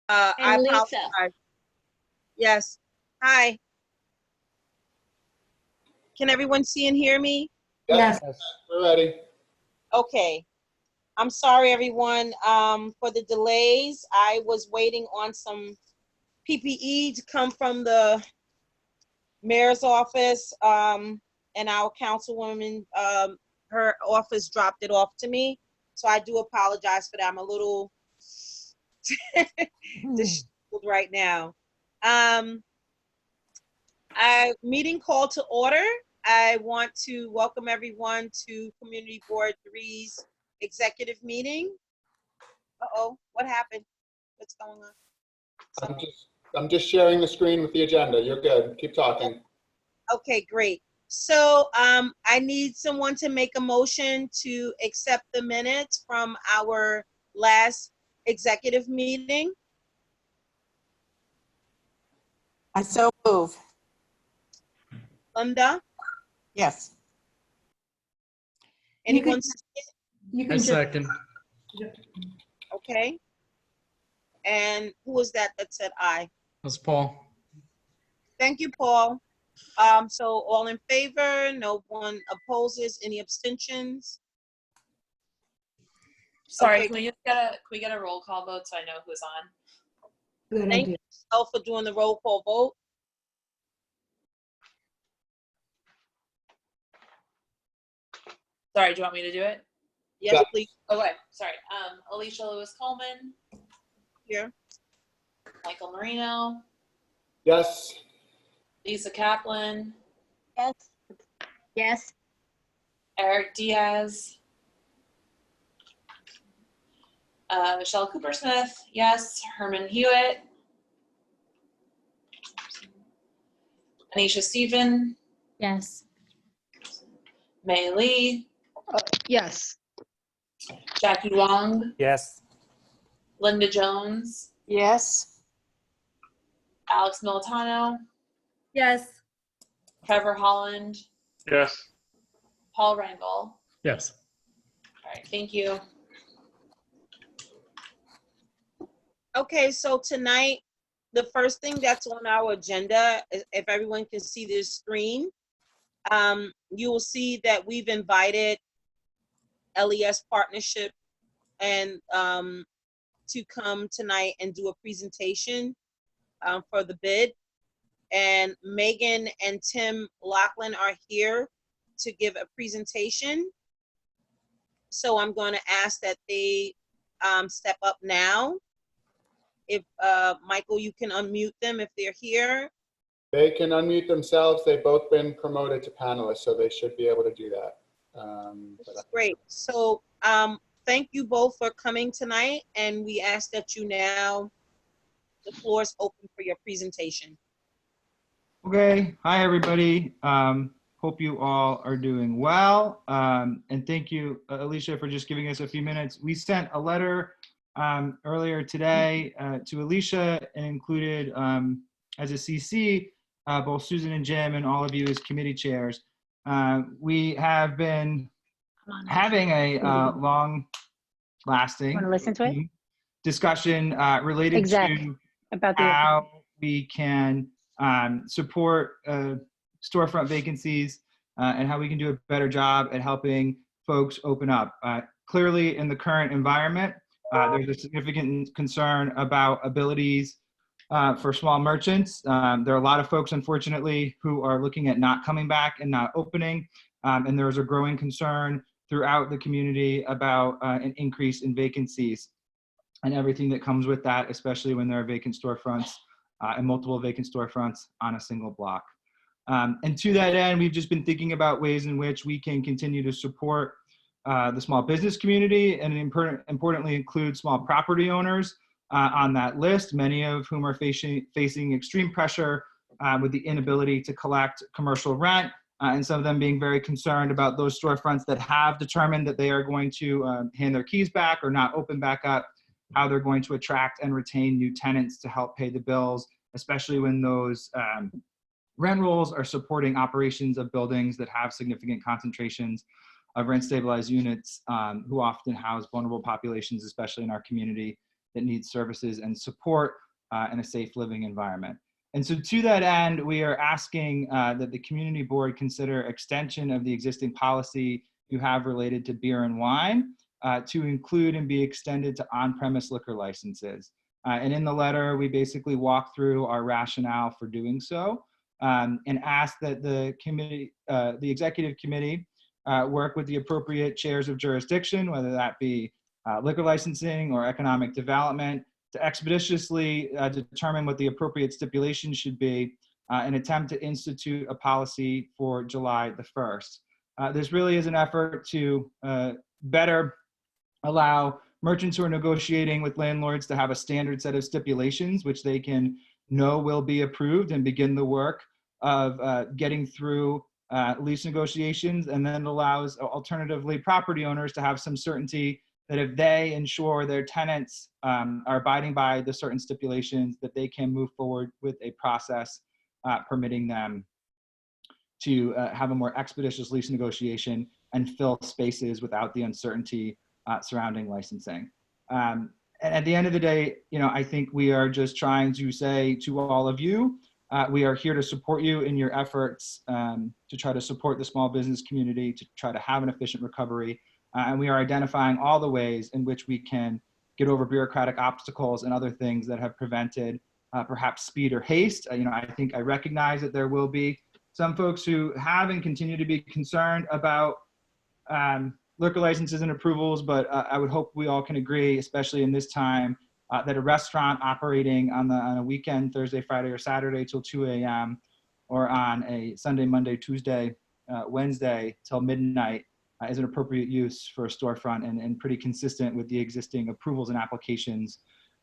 I And Lisa. apologize. Yes. Hi. Can everyone see and hear me? Yes. We're ready. Okay. I'm sorry, everyone, for the delays. I was waiting on some PPE to come from the mayor's office, and our councilwoman, her office dropped it off to me. So I do apologize for that. I'm a little disheveled right now. Meeting call to order. I want to welcome everyone to Community Board 3's executive meeting. Uh-oh, what happened? What's going on? I'm just sharing the screen with the agenda. You're good. Keep talking. Okay, great. So I need someone to make a motion to accept the minutes from our last executive meeting. I so move. Linda, Yes. anyone? You can second. Okay. And who was that said aye? That's Paul. Thank you, Paul. So all in favor, no one opposes, any abstentions? Sorry, Okay. can we get a roll call vote so I know who's on? Good Thank idea. you Michelle, for doing the roll call vote. Sorry, do you want me to do it? Yes, Yeah. please. Okay, sorry. Alicia Lewis Coleman, Here. Michael Marino, Yes. Lisa Kaplan, Yes. Yes. Eric Diaz, Michelle Coopersmith, yes. Herman Hewitt, Anisha Stephen, Yes. Mei Lee, Yes. Jackie Wong, Yes. Linda Jones, Yes. Alex Militano, Yes. Trevor Holland, Yes. Paul Rangel. Yes. Uh, All right, thank you. Okay, so tonight, the first thing that's on our agenda, if everyone can see this screen, you will see that we've invited LES Partnership and to come tonight and do a presentation for the bid. And Megan and Tim Lachlan are here to give a presentation. So I'm going to ask that they step up now. If Michael, you can unmute them if they're here. They can unmute themselves. They've both been promoted to panelists, so they should be able to do that. Great. So thank you both for coming tonight, and we ask that you now, the floor is open for your presentation. Okay, hi everybody. Hope you all are doing well. And thank you, Alicia, for just giving us a few minutes. We sent a letter earlier today to Alicia and included as a CC both Susan and Jim and all of you as committee chairs. We have been having a long-lasting discussion related to how we can support storefront vacancies and how we can do a better job at helping folks open up. Clearly, in the current environment, there's a significant concern about abilities for small merchants. There are a lot of folks, unfortunately, who are looking at not coming back and not opening. And there's a growing concern throughout the community about an increase in vacancies and everything that comes with that, especially when there are vacant storefronts and multiple vacant storefronts on a single block. And to that end, we've just been thinking about ways in which we can continue to support the small business community and importantly include small property owners on that list, many of whom are facing extreme pressure with the inability to collect commercial rent, and some of them being very concerned about those storefronts that have determined that they are going to hand their keys back or not open back up, how they're going to attract and retain new tenants to help pay the bills, especially when those rent rolls are supporting operations of buildings that have significant concentrations of rent stabilized units who often house vulnerable populations, especially in our community, that needs services and support in a safe living environment. And so to that end, we are asking that the community board consider extension of the existing policy you have related to beer and wine to include and be extended to on-premise liquor licenses. And in the letter, we basically walk through our rationale for doing so and ask that the committee, the executive committee, work with the appropriate chairs of jurisdiction, whether that be liquor licensing or economic development, to expeditiously determine what the appropriate stipulations should be and attempt to institute a policy for July the 1st. This really is an effort to better allow merchants who are negotiating with landlords to have a standard set of stipulations which they can know will be approved and begin the work of getting through lease negotiations, and then allows alternatively property owners to have some certainty that if they ensure their tenants are abiding by the certain stipulations, that they can move forward with a process permitting them to have a more expeditious lease negotiation and fill spaces without the uncertainty surrounding licensing. And at the end of the day, you know, I think we are just trying to say to all of you, we are here to support you in your efforts to try to support the small business community, to try to have an efficient recovery. And we are identifying all the ways in which we can get over bureaucratic obstacles and other things that have prevented perhaps speed or haste. You know, I think I recognize that there will be some folks who have and continue to be concerned about liquor licenses and approvals, but I would hope we all can agree, especially in this time, that a restaurant operating on a weekend, Thursday, Friday, or Saturday till 2 a.m., or on a Sunday, Monday, Tuesday, Wednesday till midnight is an appropriate use for a storefront and pretty consistent with the existing approvals and applications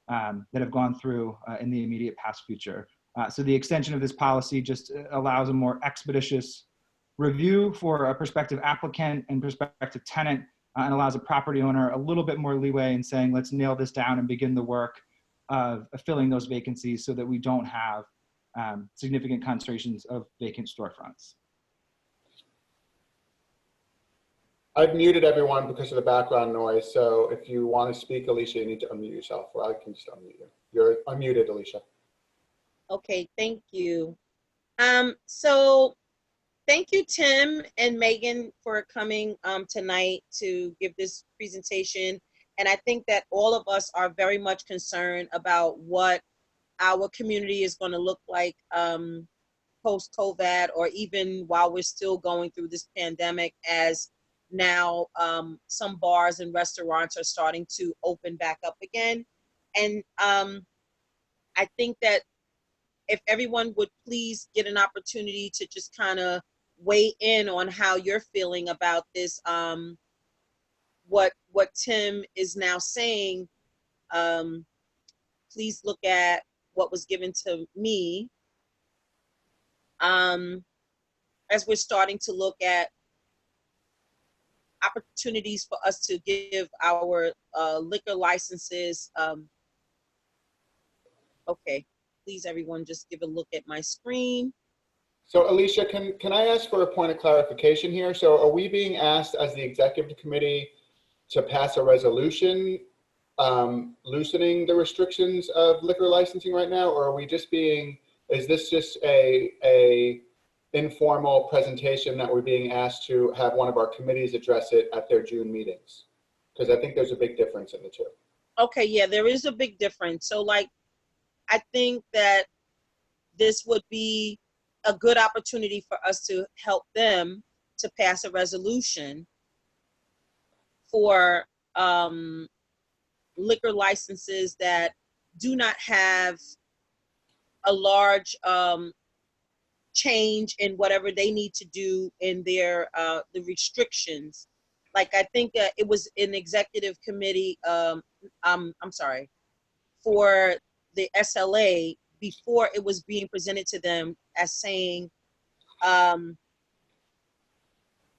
that have gone through in the immediate past future. So the extension of this policy just allows a more expeditious review for a prospective applicant and prospective tenant, and allows a property owner a little bit more leeway in saying, let's nail this down and begin the work of filling those vacancies so that we don't have significant concentrations of vacant storefronts. I've muted everyone because of the background noise. So if you want to speak, Alicia, you need to unmute yourself, or I can just unmute you. You're unmuted, Alicia. Okay, thank you. So thank you, Tim and Megan, for coming tonight to give this presentation. And I think that all of us are very much concerned about what our community is going to look like post-COVID, or even while we're still going through this pandemic, as now some bars and restaurants are starting to open back up again. And I think that if everyone would please get an opportunity to just kind of weigh in on how you're feeling about this, what Tim is now saying, please look at what was given to me as we're starting to look at opportunities for us to give our liquor licenses. Okay, please everyone just give a look at my screen. So Alicia, can I ask for a point of clarification here? So are we being asked as the executive committee to pass a resolution loosening the restrictions of liquor licensing right now, or are we just being, is this just a informal presentation that we're being asked to have one of our committees address it at their June meetings? Because I think there's a big difference in the two. Okay, yeah, there is a big difference. So like, I think that this would be a good opportunity for us to help them to pass a resolution for liquor licenses that do not have a large change in whatever they need to do in their the restrictions. Like I think it was an executive committee, I'm sorry, for the SLA before it was being presented to them as saying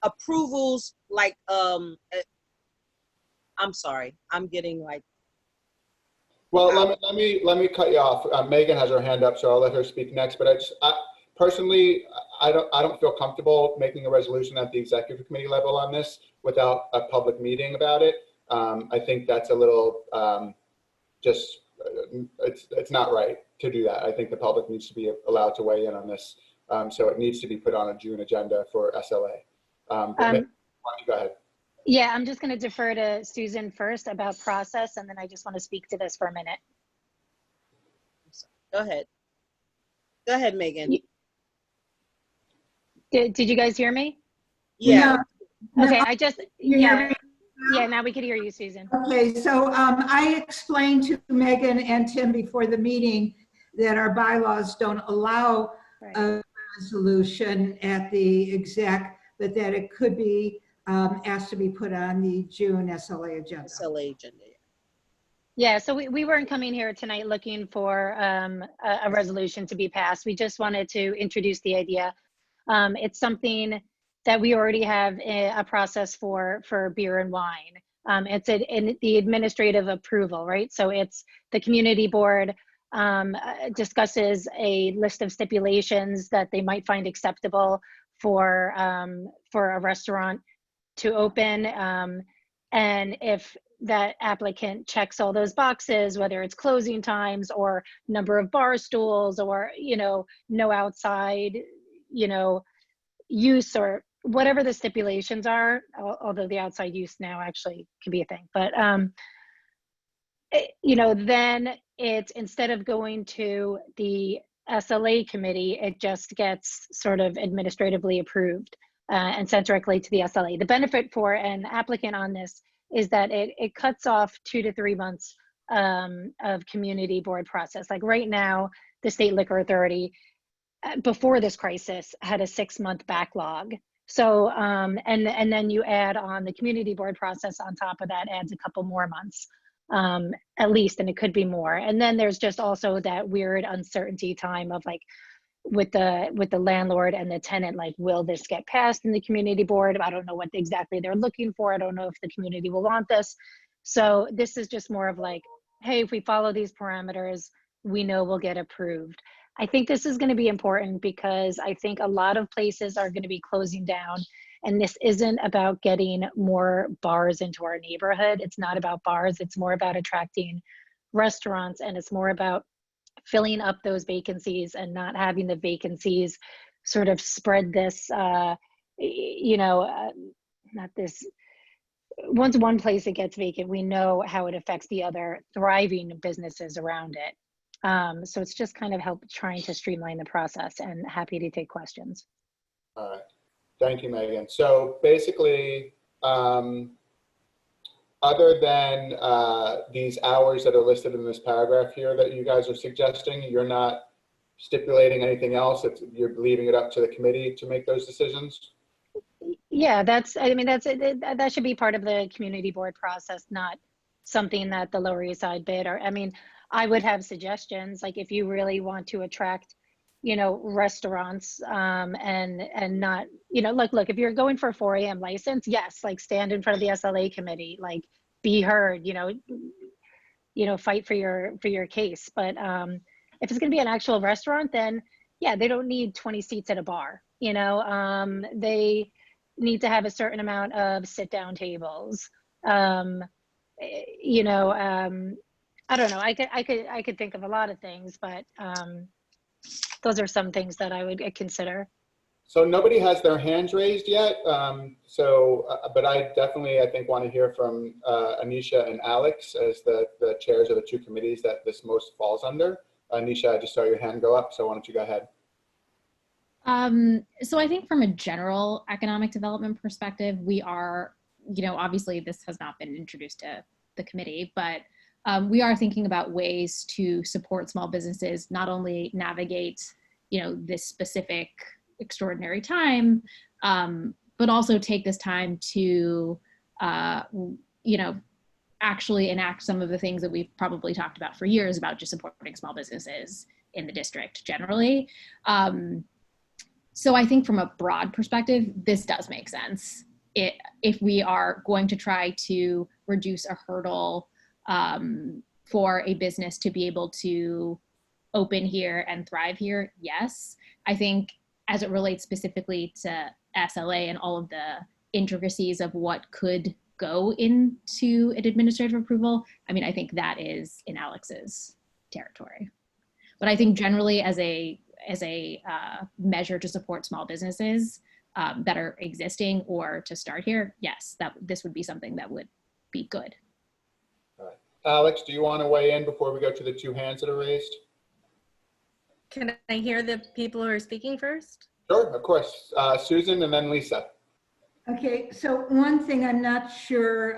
approvals like I'm sorry, I'm getting like. Well, let me cut you off. Megan has her hand up, so I'll let her speak next. But personally, I don't feel comfortable making a resolution at the executive committee level on this without a public meeting about it. I think that's a little just, it's not right to do that. I think the public needs to be allowed to weigh in on this. So it needs to be put on a June agenda for SLA. But why don't you go ahead? Yeah, I'm just going to defer to Susan first about process, and then I just want to speak to this for a minute. Go ahead. Go ahead, Megan. Did you guys hear me? Yeah. Okay, yeah, now we could hear you, Susan. Okay, so I explained to Megan and Tim before the meeting that our bylaws don't allow a resolution at the exec, but that it could be asked to be put on the June SLA agenda. SLA agenda. Yeah, so we weren't coming here tonight looking for a resolution to be passed. We just wanted to introduce the idea. It's something that we already have a process for beer and wine. It's the administrative approval, right? So it's the community board discusses a list of stipulations that they might find acceptable for a restaurant to open. And if that applicant checks all those boxes, whether it's closing times or number of bar stools or, no outside, use or whatever the stipulations are, although the outside use now actually can be a thing, but, then it's, instead of going to the SLA committee, it just gets sort of administratively approved and sent directly to the SLA. The benefit for an applicant on this is that it cuts off 2 to 3 months of community board process. Like right now, the State Liquor Authority, before this crisis, had a 6-month backlog. So, and then you add on the community board process on top of that, adds a couple more months, at least, and it could be more. And then there's just also that weird uncertainty time of like, with the landlord and the tenant, like, will this get passed in the community board? I don't know what exactly they're looking for. I don't know if the community will want this. So this is just more of like, hey, if we follow these parameters, we know we'll get approved. I think this is going to be important because I think a lot of places are going to be closing down, and this isn't about getting more bars into our neighborhood. It's not about bars. It's more about attracting restaurants, and it's more about filling up those vacancies and not having the vacancies sort of spread this, not this, once one place it gets vacant, we know how it affects the other thriving businesses around it. So it's just kind of trying to streamline the process, and happy to take questions. All right. Thank you, Megan. So basically, other than these hours that are listed in this paragraph here that you guys are suggesting, you're not stipulating anything else? You're leaving it up to the committee to make those decisions? Yeah, that should be part of the community board process, not something that the Lower East Side bid. Or, I would have suggestions, like if you really want to attract, restaurants and not, look, if you're going for a 4 a.m. license, yes, like stand in front of the SLA committee, like be heard, fight for your case. But if it's going to be an actual restaurant, then yeah, they don't need 20 seats at a bar. They need to have a certain amount of sit down tables. I don't know. I could think of a lot of things, but those are some things that I would consider. So nobody has their hands raised yet. But I definitely, I think, want to hear from Anisha and Alex as the chairs of the two committees that this most falls under. Anisha, I just saw your hand go up, so why don't you go ahead? So I think from a general economic development perspective, we are, obviously this has not been introduced to the committee, but we are thinking about ways to support small businesses, not only navigate, this specific extraordinary time, but also take this time to, actually enact some of the things that we've probably talked about for years about just supporting small businesses in the district generally. So I think from a broad perspective, this does make sense. If we are going to try to reduce a hurdle for a business to be able to open here and thrive here, yes. I think as it relates specifically to SLA and all of the intricacies of what could go into an administrative approval, I mean, I think that is in Alex's territory. But I think generally as a measure to support small businesses that are existing or to start here, yes, this would be something that would be good. All right. Alex, do you want to weigh in before we go to the two hands that are raised? Can I hear the people who are speaking first? Sure, of course. Susan and then Lisa. Okay, so one thing I'm not sure,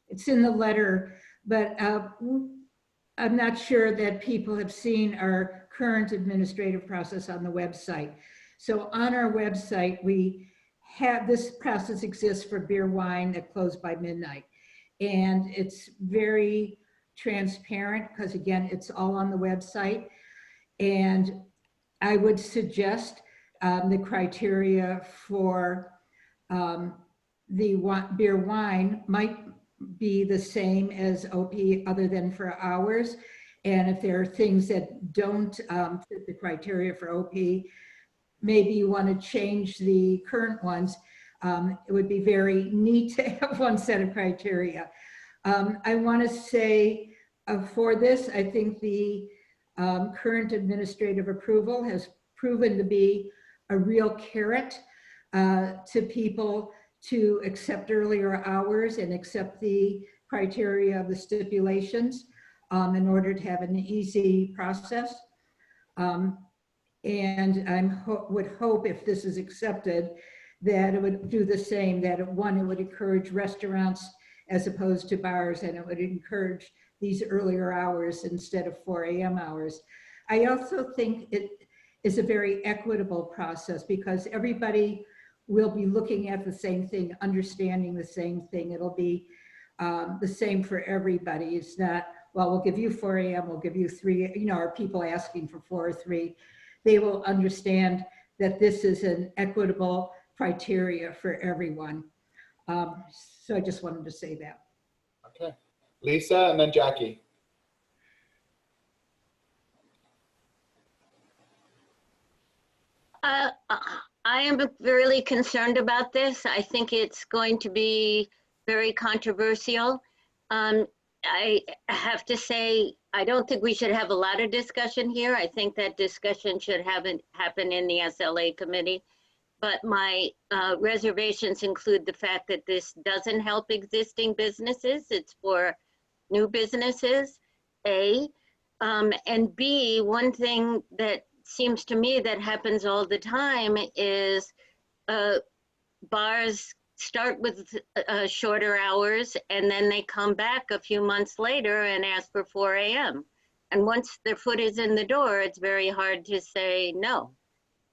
it's in the letter, but I'm not sure that people have seen our current administrative process on the website. So on our website, we have, this process exists for beer, wine that close by midnight. And it's very transparent because again, it's all on the website. And I would suggest the criteria for the beer wine might be the same as OP other than for hours. And if there are things that don't fit the criteria for OP, maybe you want to change the current ones. It would be very neat to have one set of criteria. I want to say for this, I think the current administrative approval has proven to be a real carrot to people to accept earlier hours and accept the criteria of the stipulations in order to have an easy process. And I would hope if this is accepted that it would do the same, that one, it would encourage restaurants as opposed to bars, and it would encourage these earlier hours instead of 4 a.m. hours. I also think it is a very equitable process because everybody will be looking at the same thing, understanding the same thing. It'll be the same for everybody. It's not, well, we'll give you 4 a.m., we'll give you 3, you know, are people asking for 4 or 3? They will understand that this is an equitable criteria for everyone. So I just wanted to say that. Okay. Lisa and then Jackie. I am really concerned about this. I think it's going to be very controversial. I have to say, I don't think we should have a lot of discussion here. I think that discussion should happen in the SLA committee. But my reservations include the fact that this doesn't help existing businesses. It's for new businesses, A. And B, one thing that seems to me that happens all the time is bars start with shorter hours and then they come back a few months later and ask for 4 a.m. And once their foot is in the door, it's very hard to say no.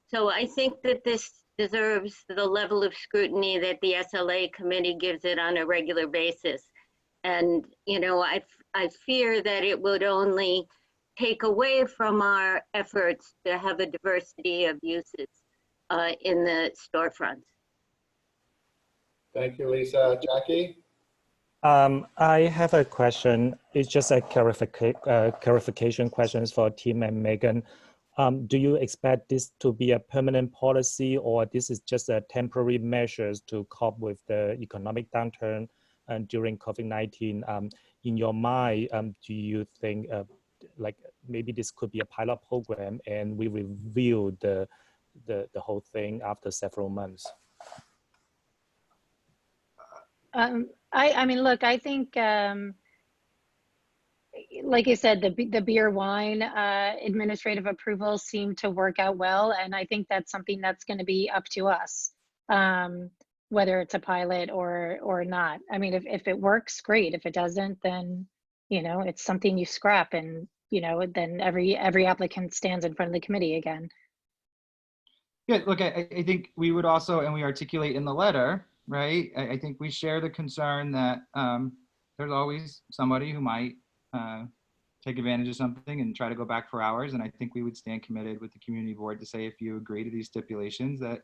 So I think that this deserves the level of scrutiny that the SLA committee gives it on a regular basis. And, you know, I fear that it would only take away from our efforts to have a diversity of uses in the storefronts. Thank you, Lisa. Jackie? I have a question. It's just a clarification questions for Tim and Megan. Do you expect this to be a permanent policy, or this is just a temporary measures to cope with the economic downturn during COVID-19? In your mind, do you think like maybe this could be a pilot program and we review the whole thing after several months? I mean, look, I think, like you said, the beer wine administrative approvals seem to work out well. And I think that's something that's going to be up to us, whether it's a pilot or not. I mean, if it works, great. If it doesn't, then, you know, it's something you scrap and, you know, then every applicant stands in front of the committee again. Yeah, look, I think we would also, and we articulate in the letter, right? I think we share the concern that there's always somebody who might take advantage of something and try to go back for hours. And I think we would stand committed with the community board to say, if you agree to these stipulations, that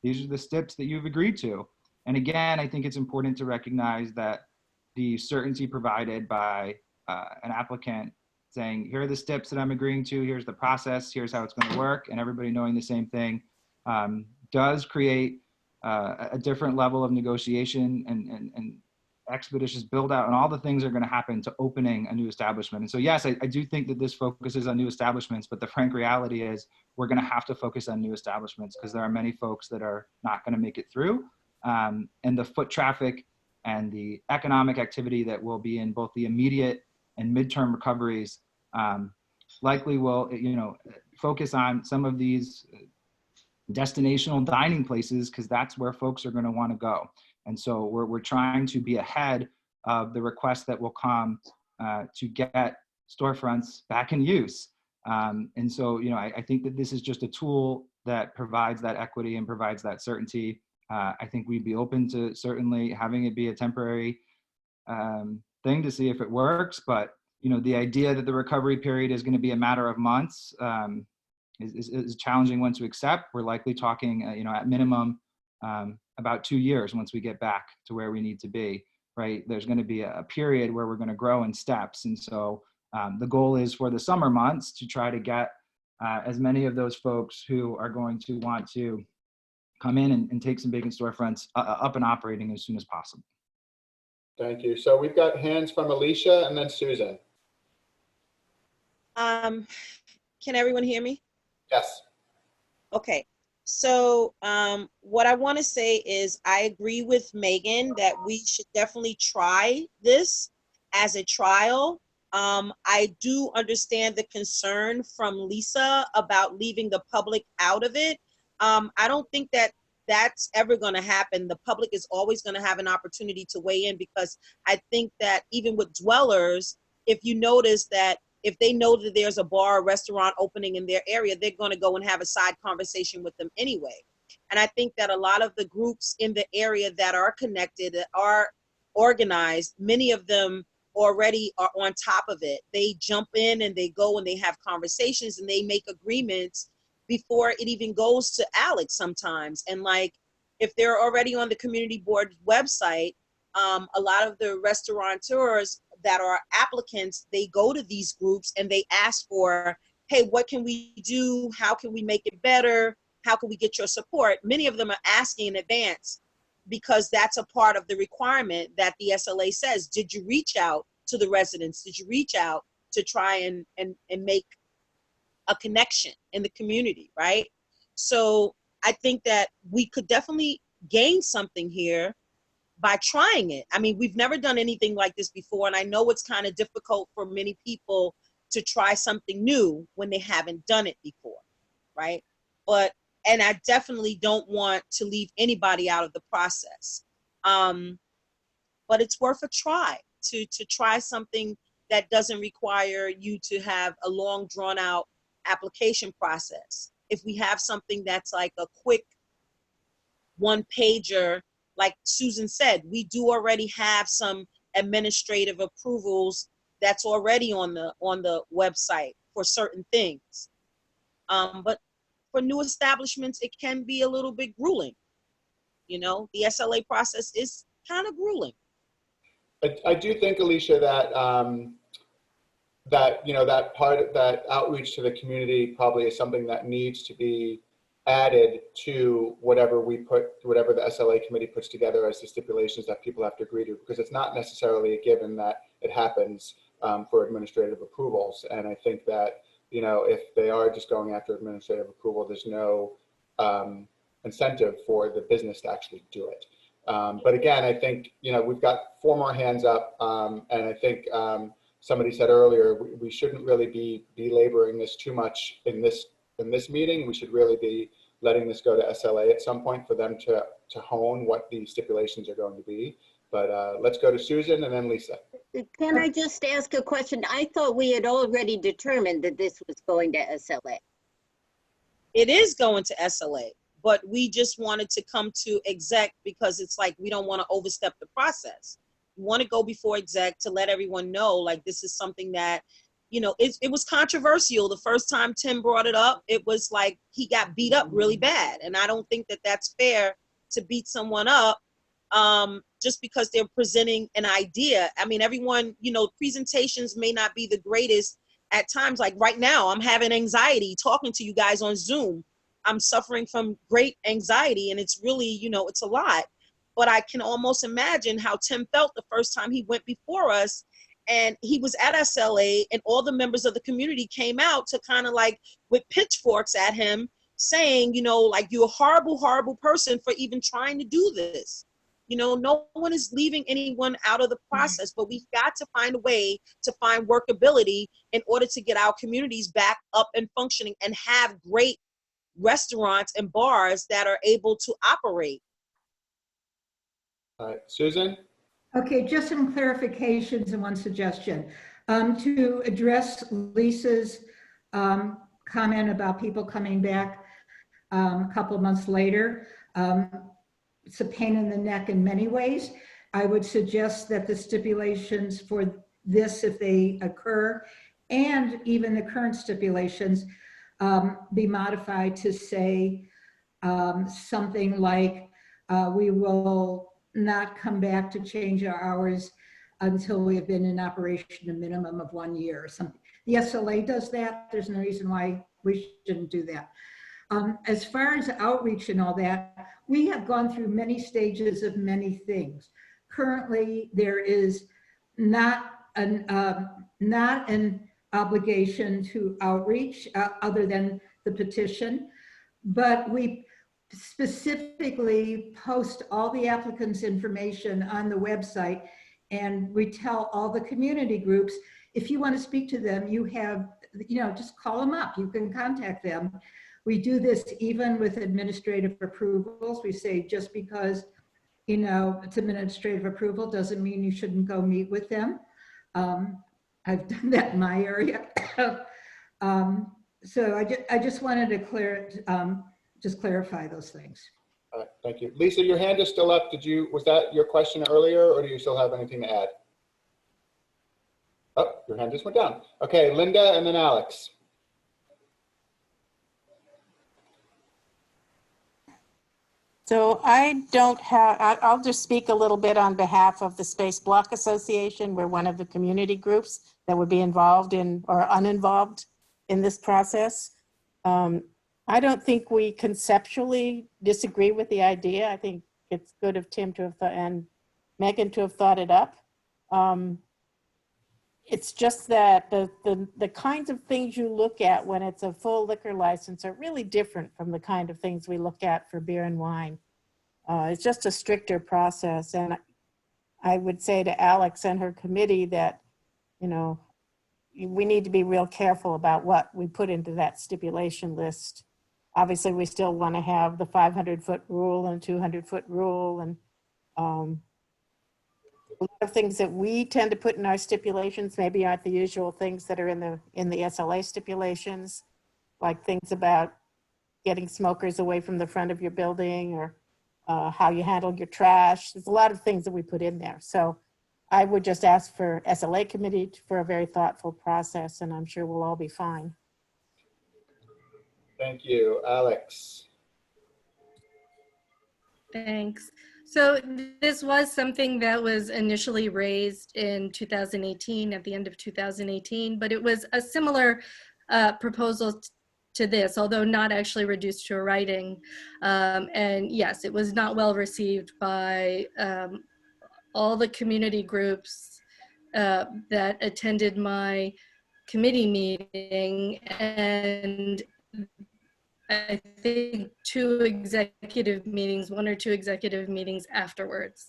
these are the steps that you've agreed to. And again, I think it's important to recognize that the certainty provided by an applicant saying, here are the steps that I'm agreeing to, here's the process, here's how it's going to work, and everybody knowing the same thing does create a different level of negotiation and expeditious build out and all the things that are going to happen to opening a new establishment. And so, yes, I do think that this focuses on new establishments, but the frank reality is we're going to have to focus on new establishments because there are many folks that are not going to make it through. And the foot traffic and the economic activity that will be in both the immediate and midterm recoveries likely will, focus on some of these destinational dining places because that's where folks are going to want to go. And so we're trying to be ahead of the requests that will come to get storefronts back in use. And so, I think that this is just a tool that provides that equity and provides that certainty. I think we'd be open to certainly having it be a temporary thing to see if it works. But, the idea that the recovery period is going to be a matter of months is a challenging one to accept. We're likely talking, at minimum, about 2 years once we get back to where we need to be, right? There's going to be a period where we're going to grow in steps. And so the goal is for the summer months to try to get as many of those folks who are going to want to come in and take some vacant storefronts up and operating as soon as possible. Thank you. So we've got hands from Alicia and then Susan. Can everyone hear me? Yes. Okay. So what I want to say is I agree with Megan that we should definitely try this as a trial. I do understand the concern from Lisa about leaving the public out of it. I don't think that that's ever going to happen. The public is always going to have an opportunity to weigh in because I think that even with dwellers, if you notice that if they know that there's a bar or restaurant opening in their area, they're going to go and have a side conversation with them anyway. And I think that a lot of the groups in the area that are connected, that are organized, many of them already are on top of it. They jump in and they go and they have conversations and they make agreements before it even goes to Alex sometimes. And like, if they're already on the community board website, a lot of the restaurateurs that are applicants, they go to these groups and they ask for, hey, what can we do? How can we make it better? How can we get your support? Many of them are asking in advance because that's a part of the requirement that the SLA says. Did you reach out to the residents? Did you reach out to try and make a connection in the community, right? So I think that we could definitely gain something here by trying it. I mean, we've never done anything like this before, and I know it's kind of difficult for many people to try something new when they haven't done it before, right? And I definitely don't want to leave anybody out of the process. But it's worth a try to try something that doesn't require you to have a long drawn out application process. If we have something that's like a quick one pager, like Susan said, we do already have some administrative approvals that's already on the website for certain things. But for new establishments, it can be a little bit grueling. The SLA process is kind of grueling. I do think, Alicia, that that part of that outreach to the community probably is something that needs to be added to whatever the SLA committee puts together as the stipulations that people have to agree to, because it's not necessarily a given that it happens for administrative approvals. And I think that, if they are just going after administrative approval, there's no incentive for the business to actually do it. But again, I think, we've got 4 more hands up, and I think somebody said earlier, we shouldn't really be belaboring this too much in this meeting. We should really be letting this go to SLA at some point for them to hone what the stipulations are going to be. But let's go to Susan and then Lisa. Can I just ask a question? I thought we had already determined that this was going to SLA. It is going to SLA, but we just wanted to come to exec because it's like we don't want to overstep the process. We want to go before exec to let everyone know, like, this is something that, it was controversial. The first time Tim brought it up, it was like he got beat up really bad. And I don't think that that's fair to beat someone up just because they're presenting an idea. I mean, everyone, presentations may not be the greatest at times. Like right now, I'm having anxiety talking to you guys on Zoom. I'm suffering from great anxiety and it's really, it's a lot. but I can almost imagine how Tim felt the first time he went before us, and he was at SLA, and all the members of the community came out to kind of like with pitchforks at him, saying, you know, like, you're a horrible, horrible person for even trying to do this. You know, no one is leaving anyone out of the process, but we've got to find a way to find workability in order to get our communities back up and functioning and have great restaurants and bars that are able to operate. All right, Susan? Okay, just some clarifications and one suggestion. To address Lisa's comment about people coming back a couple of months later, it's a pain in the neck in many ways. I would suggest that the stipulations for this, if they occur, and even the current stipulations, be modified to say something like, we will not come back to change our hours until we have been in operation a minimum of 1 year or something. The SLA does that. There's no reason why we shouldn't do that. As far as outreach and all that, we have gone through many stages of many things. Currently, there is not an obligation to outreach other than the petition, but we specifically post all the applicants' information on the website, and we tell all the community groups, if you want to speak to them, you have, you know, just call them up, you can contact them. We do this even with administrative approvals. We say, just because, you know, it's administrative approval doesn't mean you shouldn't go meet with them. I've done that in my area. So I just wanted to just clarify those things. All right, thank you. Lisa, your hand is still up. Was that your question earlier, or do you still have anything to add? Oh, your hand just went down. Okay, Linda and then Alex. So I don't have, I'll just speak a little bit on behalf of the Space Block Association. We're one of the community groups that would be involved in or uninvolved in this process. I don't think we conceptually disagree with the idea. I think it's good of Tim to have thought, and Megan to have thought it up. It's just that the kinds of things you look at when it's a full liquor license are really different from the kind of things we look at for beer and wine. It's just a stricter process. And I would say to Alex and her committee that, you know, we need to be real careful about what we put into that stipulation list. Obviously, we still want to have the 500-foot rule and 200-foot rule, and a lot of things that we tend to put in our stipulations maybe aren't the usual things that are in the SLA stipulations, like things about getting smokers away from the front of your building, or how you handle your trash. There's a lot of things that we put in there. So I would just ask for SLA committee for a very thoughtful process, and I'm sure we'll all be fine. Thank you. Alex. Thanks. So this was something that was initially raised in 2018, at the end of 2018, but it was a similar proposal to this, although not actually reduced to a writing. And yes, it was not well received by all the community groups that attended my committee meeting, and I think one or two executive meetings afterwards,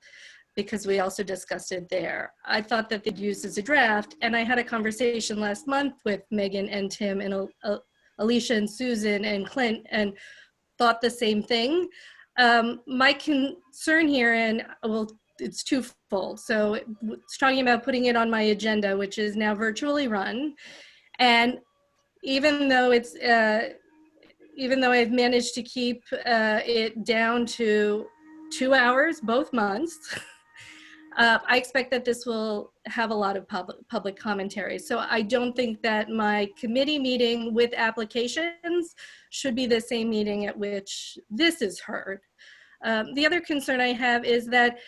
because we also discussed it there. I thought that they'd use as a draft, and I had a conversation last month with Megan and Tim and Alicia and Susan and Clint, and thought the same thing. My concern here, and well, it's twofold. So it's talking about putting it on my agenda, which is now virtually run, and even though I've managed to keep it down to 2 hours both months, I expect that this will have a lot of public commentary. So I don't think that my committee meeting with applications should be the same meeting at which this is heard. The other concern I have is that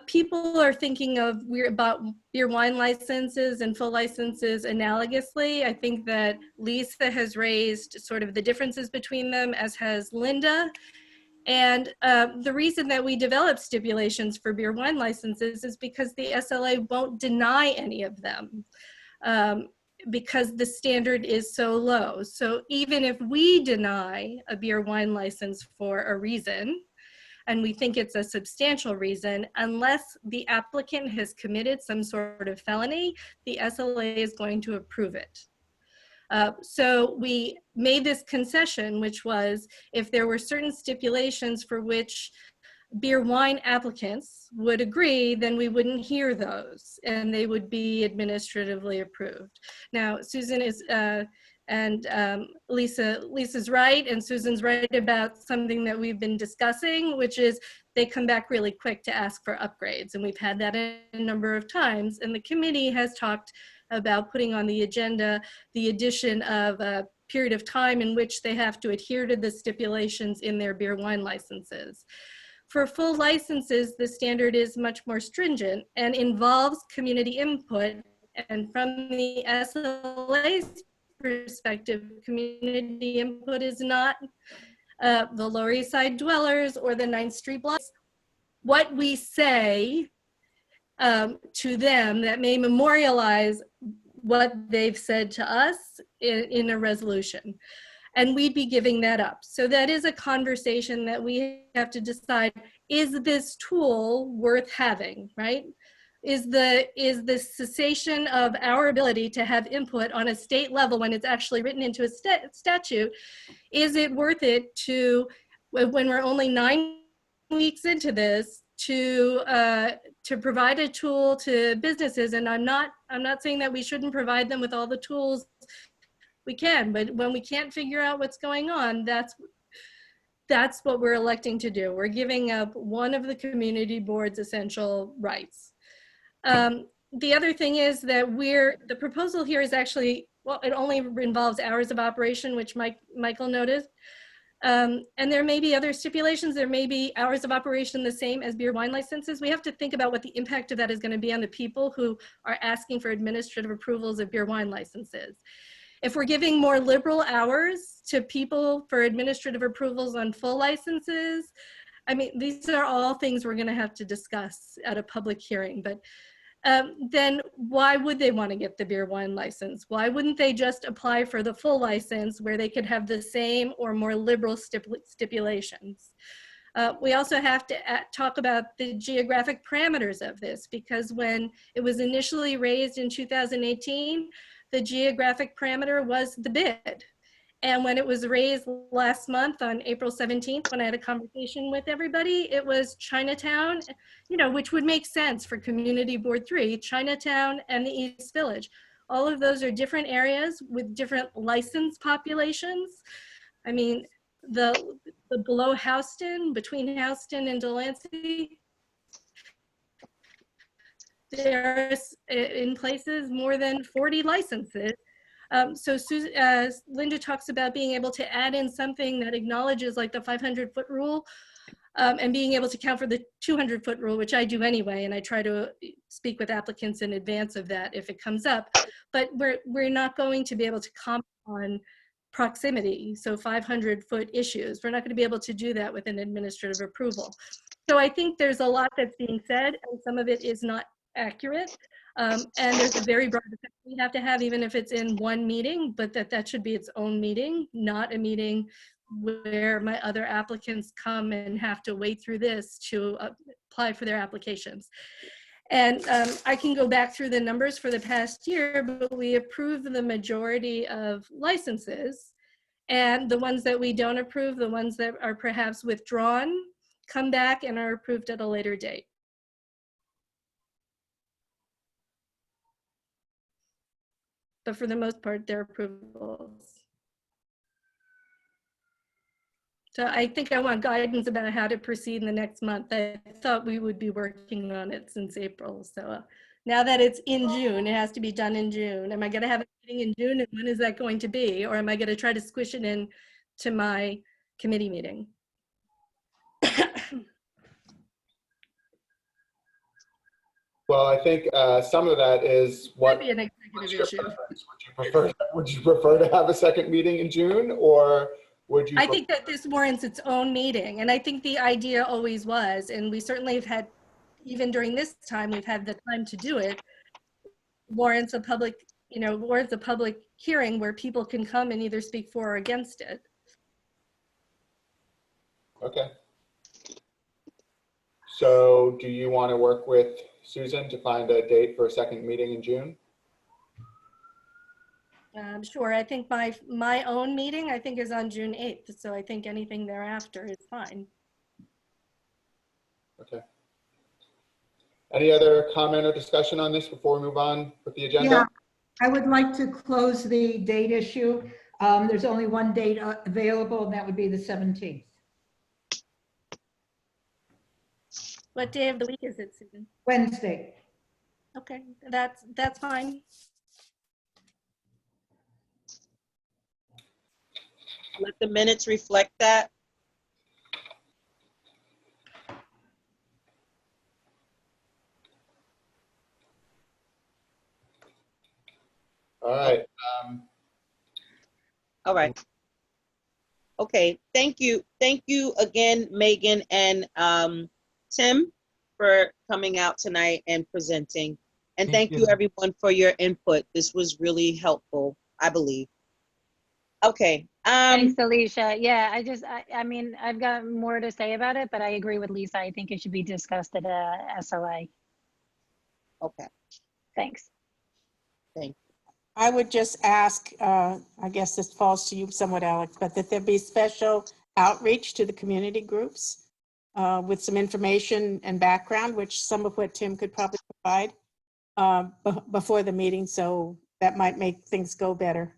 people are thinking of about beer wine licenses and full licenses analogously. I think that Lisa has raised sort of the differences between them, as has Linda. And the reason that we develop stipulations for beer wine licenses is because the SLA won't deny any of them because the standard is so low. So even if we deny a beer wine license for a reason, and we think it's a substantial reason, unless the applicant has committed some sort of felony, the SLA is going to approve it. So we made this concession, which was if there were certain stipulations for which beer wine applicants would agree, then we wouldn't hear those and they would be administratively approved. Now, Susan is, Lisa's right, and Susan's right about something that we've been discussing, which is they come back really quick to ask for upgrades. And we've had that a number of times. And the committee has talked about putting on the agenda the addition of a period of time in which they have to adhere to the stipulations in their beer wine licenses. For full licenses, the standard is much more stringent and involves community input. And from the SLA's perspective, community input is not the Lower East Side dwellers or the 9th Street blocks. What we say to them that may memorialize what they've said to us in a resolution. And we'd be giving that up. So that is a conversation that we have to decide, is this tool worth having, right? Is the cessation of our ability to have input on a state level when it's actually written into a statute, is it worth it to, when we're only 9 weeks into this, to provide a tool to businesses? And I'm not saying that we shouldn't provide them with all the tools we can, but when we can't figure out what's going on, that's what we're electing to do. We're giving up one of the community board's essential rights. The other thing is that the proposal here is actually, well, it only involves hours of operation, which Michael noted. And there may be other stipulations. There may be hours of operation the same as beer wine licenses. We have to think about what the impact of that is going to be on the people who are asking for administrative approvals of beer wine licenses. If we're giving more liberal hours to people for administrative approvals on full licenses, I mean, these are all things we're going to have to discuss at a public hearing. But then why would they want to get the beer wine license? Why wouldn't they just apply for the full license where they could have the same or more liberal stipulations? We also have to talk about the geographic parameters of this, because when it was initially raised in 2018, the geographic parameter was the bid. And when it was raised last month on April 17th, when I had a conversation with everybody, it was Chinatown, which would make sense for Community Board 3, Chinatown and the East Village. All of those are different areas with different license populations. I mean, the below Houston, between Houston and Delancey, there's in places more than 40 licenses. So Linda talks about being able to add in something that acknowledges like the 500-foot rule and being able to count for the 200-foot rule, which I do anyway, and I try to speak with applicants in advance of that if it comes up. But we're not going to be able to comment on proximity, so 500-foot issues. We're not going to be able to do that with an administrative approval. So I think there's a lot that's being said, and some of it is not accurate. And there's a very broad effect we have to have, even if it's in one meeting, but that should be its own meeting, not a meeting where my other applicants come and have to wade through this to apply for their applications. And I can go back through the numbers for the past year, but we approve the majority of licenses, and the ones that we don't approve, the ones that are perhaps withdrawn, come back and are approved at a later date. But for the most part, they're approvals. So I think I want guidance about how to proceed in the next month. I thought we would be working on it since April. So now that it's in June, it has to be done in June. Am I going to have a meeting in June, and when is that going to be? Or am I going to try to squish it in to my committee meeting? Well, I think some of that is what. That'd be an executive issue. Would you prefer to have a second meeting in June, or would you? I think that this warrants its own meeting, and I think the idea always was, and we certainly have had, even during this time, we've had the time to do it, warrants a public, warrants a public hearing where people can come and either speak for or against it. Okay. So do you want to work with Susan to find a date for a second meeting in June? Sure. I think my own meeting, I think, is on June 8th. So I think anything thereafter is fine. Okay. Any other comment or discussion on this before we move on with the agenda? Yeah, I would like to close the date issue. There's only one date available, and that would be the 17th. What day of the week is it, Susan? Wednesday. Okay, that's fine. Let the minutes reflect that. All right. All right. Okay, thank you. Thank you again, Megan and Tim, for coming out tonight and presenting. And thank you everyone for your input. This was really helpful, I believe. Okay. Thanks, Alicia. Yeah, I mean, I've got more to say about it, but I agree with Lisa. I think it should be discussed at a SLA. Okay. Thanks. Thank you. I would just ask, I guess this falls to you somewhat, Alex, but that there be special outreach to the community groups with some information and background, which some of what Tim could probably provide before the meeting. So that might make things go better.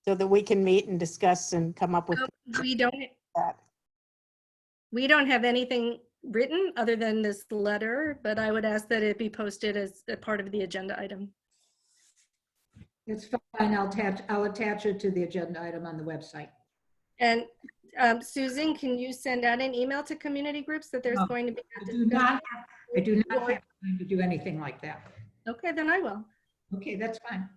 So that we can meet and discuss and come up with We don't have anything written other than this letter, but I would ask that it be posted as a part of the agenda item. It's fine. I'll attach it to the agenda item on the website. And Susan, can you send out an email to community groups that there's going to be a discussion? I do not have time to do anything like that. Okay, then I will. Okay, that's fine.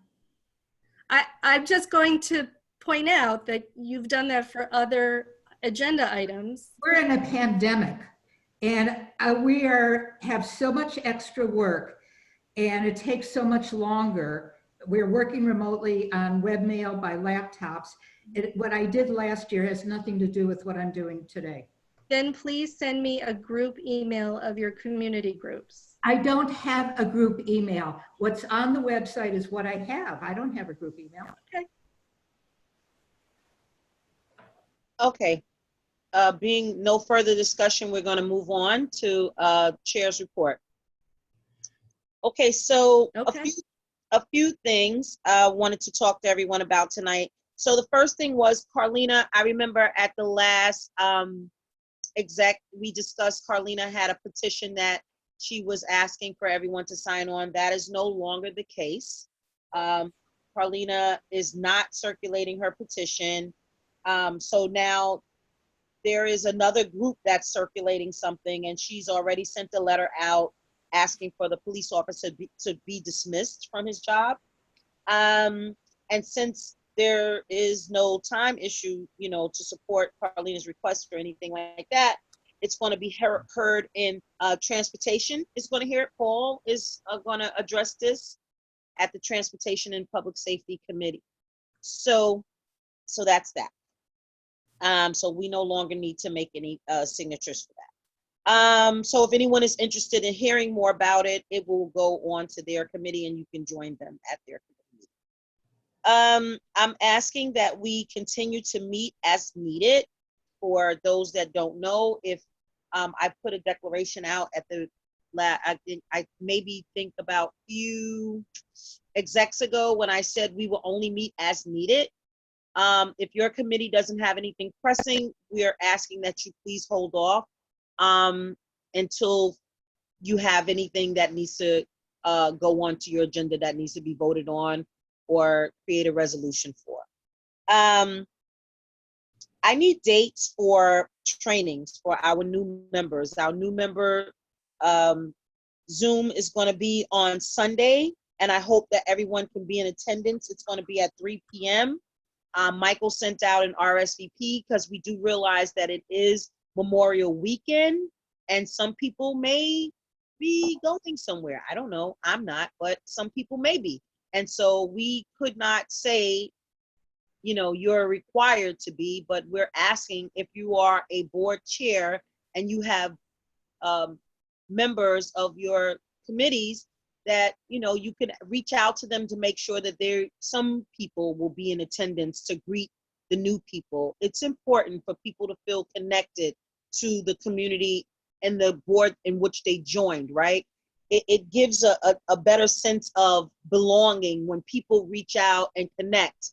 I'm just going to point out that you've done that for other agenda items. We're in a pandemic, and we have so much extra work, and it takes so much longer. We're working remotely on webmail by laptops. What I did last year has nothing to do with what I'm doing today. Then please send me a group email of your community groups. I don't have a group email. What's on the website is what I have. I don't have a group email. Okay. Okay. Being no further discussion, we're going to move on to Chair's report. Okay, so a few things I wanted to talk to everyone about tonight. So the first thing was Carlina. I remember at the last we discussed Carlina had a petition that she was asking for everyone to sign on. That is no longer the case. Carlina is not circulating her petition. So now there is another group that's circulating something, and she's already sent a letter out asking for the police officer to be dismissed from his job. And since there is no time issue, to support Carlina's request or anything like that, it's going to be heard in transportation. Is going to hear it. Paul is going to address this at the Transportation and Public Safety Committee. So that's that. So we no longer need to make any signatures for that. So if anyone is interested in hearing more about it, it will go on to their committee and you can join them at their committee. I'm asking that we continue to meet as needed. For those that don't know, if I put a declaration out at the I maybe think about few execs ago when I said we will only meet as needed. If your committee doesn't have anything pressing, we are asking that you please hold off until you have anything that needs to go onto your agenda that needs to be voted on or create a resolution for. I need dates for trainings for our new members. Our new member Zoom is going to be on Sunday, and I hope that everyone can be in attendance. It's going to be at 3 p.m. Michael sent out an RSVP because we do realize that it is Memorial Weekend and some people may be going somewhere. I don't know. I'm not, but some people may be. And so we could not say, you know, you're required to be, but we're asking if you are a board chair and you have members of your committees that, you know, you can reach out to them to make sure that some people will be in attendance to greet the new people. It's important for people to feel connected to the community and the board in which they joined, right? It gives a better sense of belonging when people reach out and connect.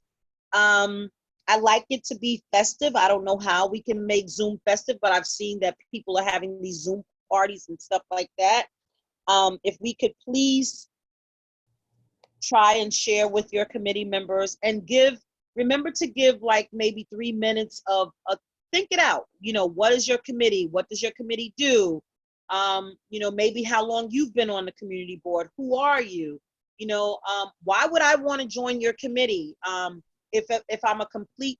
I like it to be festive. I don't know how we can make Zoom festive, but I've seen that people are having these Zoom parties and stuff like that. If we could please try and share with your committee members and remember to give like maybe 3 minutes of think it out. You know, what is your committee? What does your committee do? You know, maybe how long you've been on the community board. Who are you? You know, why would I want to join your committee? If I'm a complete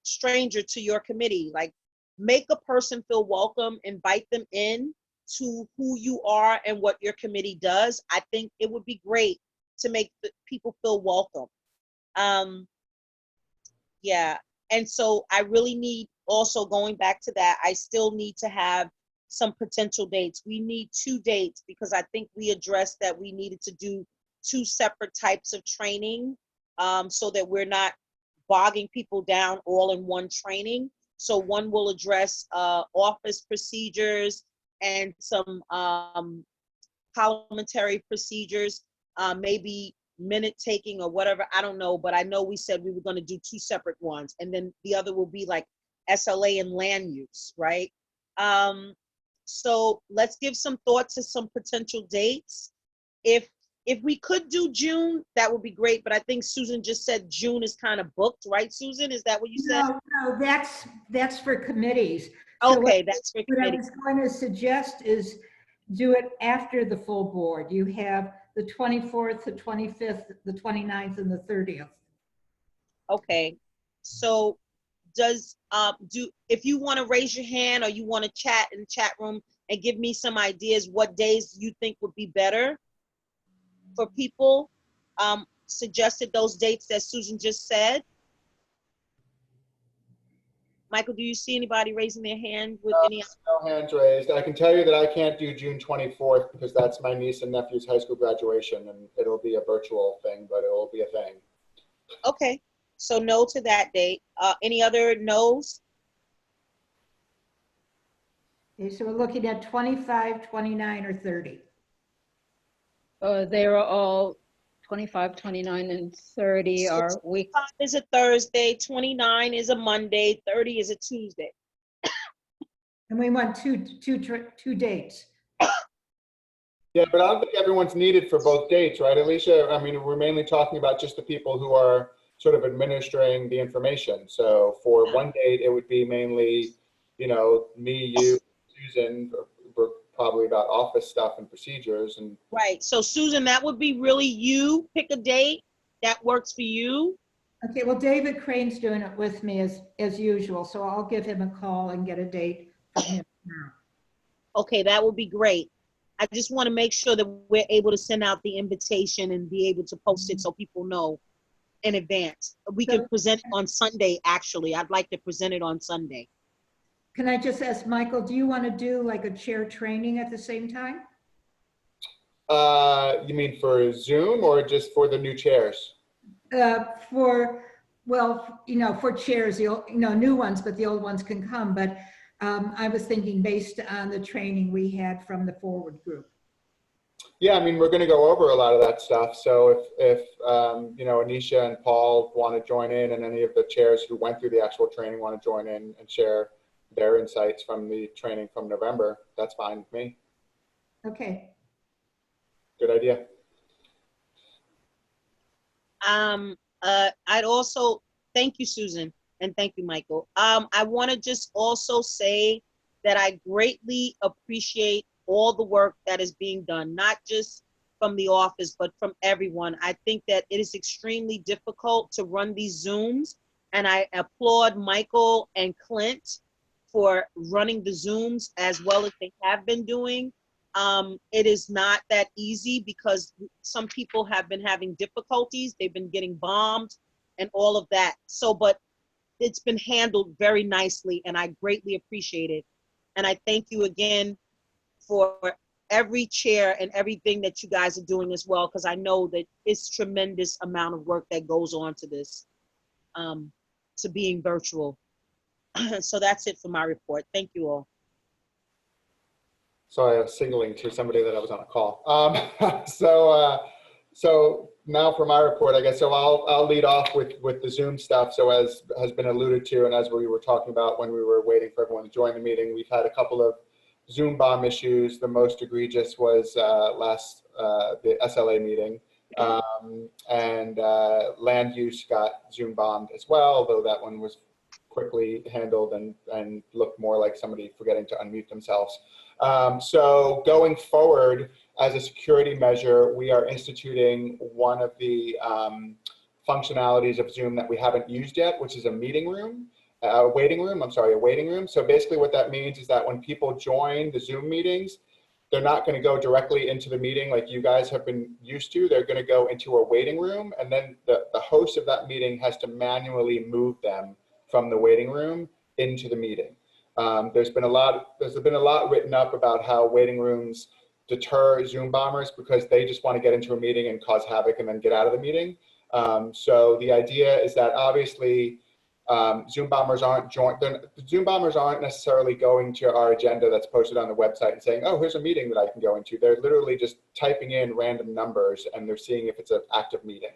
stranger to your committee, like make a person feel welcome, invite them in to who you are and what your committee does. I think it would be great to make the people feel welcome. Yeah, and so I really need, also going back to that, I still need to have some potential dates. We need 2 dates because I think we addressed that we needed to do 2 separate types of training so that we're not bogging people down all in one training. So one will address office procedures and some parliamentary procedures, maybe minute taking or whatever, I don't know, but I know we said we were going to do 2 separate ones, and then the other will be like SLA and land use, right? So let's give some thought to some potential dates. If we could do June, that would be great, but I think Susan just said June is kind of booked, right, Susan? Is that what you said? No, that's for committees. Okay, that's for What I committees. was going to suggest is do it after the full board. You have the 24th, the 25th, the 29th, and the 30th. Okay, so if you want to raise your hand or you want to chat in the chat room and give me some ideas what days you think would be better for people, suggested those dates that Susan just said. Michael, do you see anybody raising their hand with any? No hands raised. I can tell you that I can't do June 24th because that's my niece and nephew's high school graduation, and it'll be a virtual thing, but it will be a thing. Okay, so no to that date. Any other no's? Okay, so we're looking at 25, 29, or 30. They are all 25, 29, and 30 are week. 25 is a Thursday, 29 is a Monday, 30 is a Tuesday. And we want two dates. Yeah, but I don't think everyone's needed for both dates, right, Alicia? I mean, we're mainly talking about just the people who are sort of administering the information. So for one date, it would be mainly, you know, me, you, Susan, we're probably about office stuff and procedures. And right, so Susan, that would be really you. Pick a date that works for you. Okay, well, David Crane's doing it with me as usual, so I'll give him a call and get a date from him now. Okay, that would be great. I just want to make sure that we're able to send out the invitation and be able to post it so people know in advance. We can present it on Sunday, actually. I'd like to present it on Sunday. Can I just ask Michael, do you want to do like a chair training at the same time? you mean for Zoom or just for the new chairs? Well, you know, for chairs, new ones, but the old ones can come. But I was thinking based on the training we had from the forward group. Yeah, I mean, we're going to go over a lot of that stuff. So if you know, Anisha and Paul want to join in, and any of the chairs who went through the actual training want to join in and share their insights from the training from November, that's fine with me. Okay. Good idea. I'd also, thank you, Susan, and thank you, Michael. I want to just also say that I greatly appreciate all the work that is being done, not just from the office, but from everyone. I think that it is extremely difficult to run these Zooms And I applaud Michael and Clint for running the Zooms as well as they have been doing. It is not that easy because some people have been having difficulties. They've been getting bombed and all of that. So, but it's been handled very nicely and I greatly appreciate it. And I thank you again for every chair and everything that you guys are doing as well, because I know that it's tremendous amount of work that goes on to this, to being virtual. So that's it for my report. Thank you all. Sorry, I was signaling to somebody that I was on a call. So now for my report, I guess, so I'll lead off with the Zoom stuff. So as has been alluded to, and as we were talking about when we were waiting for everyone to join the meeting, we've had a couple of Zoom bomb issues. The most egregious was the SLA meeting. And land use got Zoom bombed as well, although that one was quickly handled and looked more like somebody forgetting to unmute themselves. So going forward, as a security measure, we are instituting one of the functionalities of Zoom that we haven't used yet, which is a meeting room, a waiting room. So basically what that means is that when people join the Zoom meetings, they're not going to go directly into the meeting like you guys have been used to. They're going to go into a waiting room, and then the host of that meeting has to manually move them from the waiting room into the meeting. There's been a lot written up about how waiting rooms deter Zoom bombers because they just want to get into a meeting and cause havoc and then get out of the meeting. So the idea is that obviously Zoom bombers aren't necessarily going to our agenda that's posted on the website and saying, oh, here's a meeting that I can go into. They're literally just typing in random numbers and they're seeing if it's an active meeting.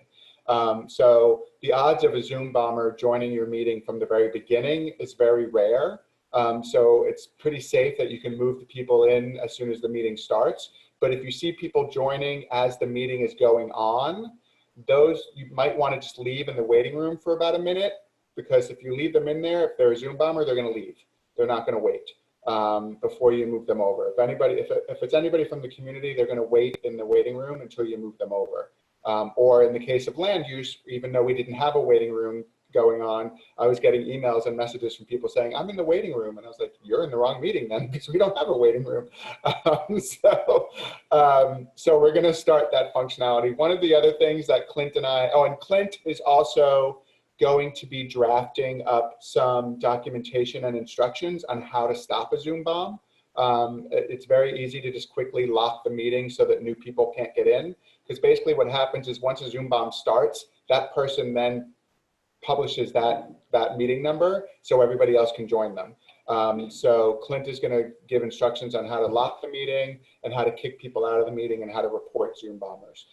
So the odds of a Zoom bomber joining your meeting from the very beginning is very rare. So it's pretty safe that you can move the people in as soon as the meeting starts. But if you see people joining as the meeting is going on, those you might want to just leave in the waiting room for about a minute, because if you leave them in there, if they're a Zoom bomber, they're going to leave. They're not going to wait before you move them over. If it's anybody from the community, they're going to wait in the waiting room until you move them over. Or in the case of land use, even though we didn't have a waiting room going on, I was getting emails and messages from people saying, I'm in the waiting room. And I was like, you're in the wrong meeting then, because we don't have a waiting room. So we're going to start that functionality. One of the other things that Clint and Clint is also going to be drafting up some documentation and instructions on how to stop a Zoom bomb. It's very easy to just quickly lock the meeting so that new people can't get in. Because basically what happens is once a Zoom bomb starts, that person then publishes that meeting number so everybody else can join them. So Clint is going to give instructions on how to lock the meeting and how to kick people out of the meeting and how to report Zoom bombers.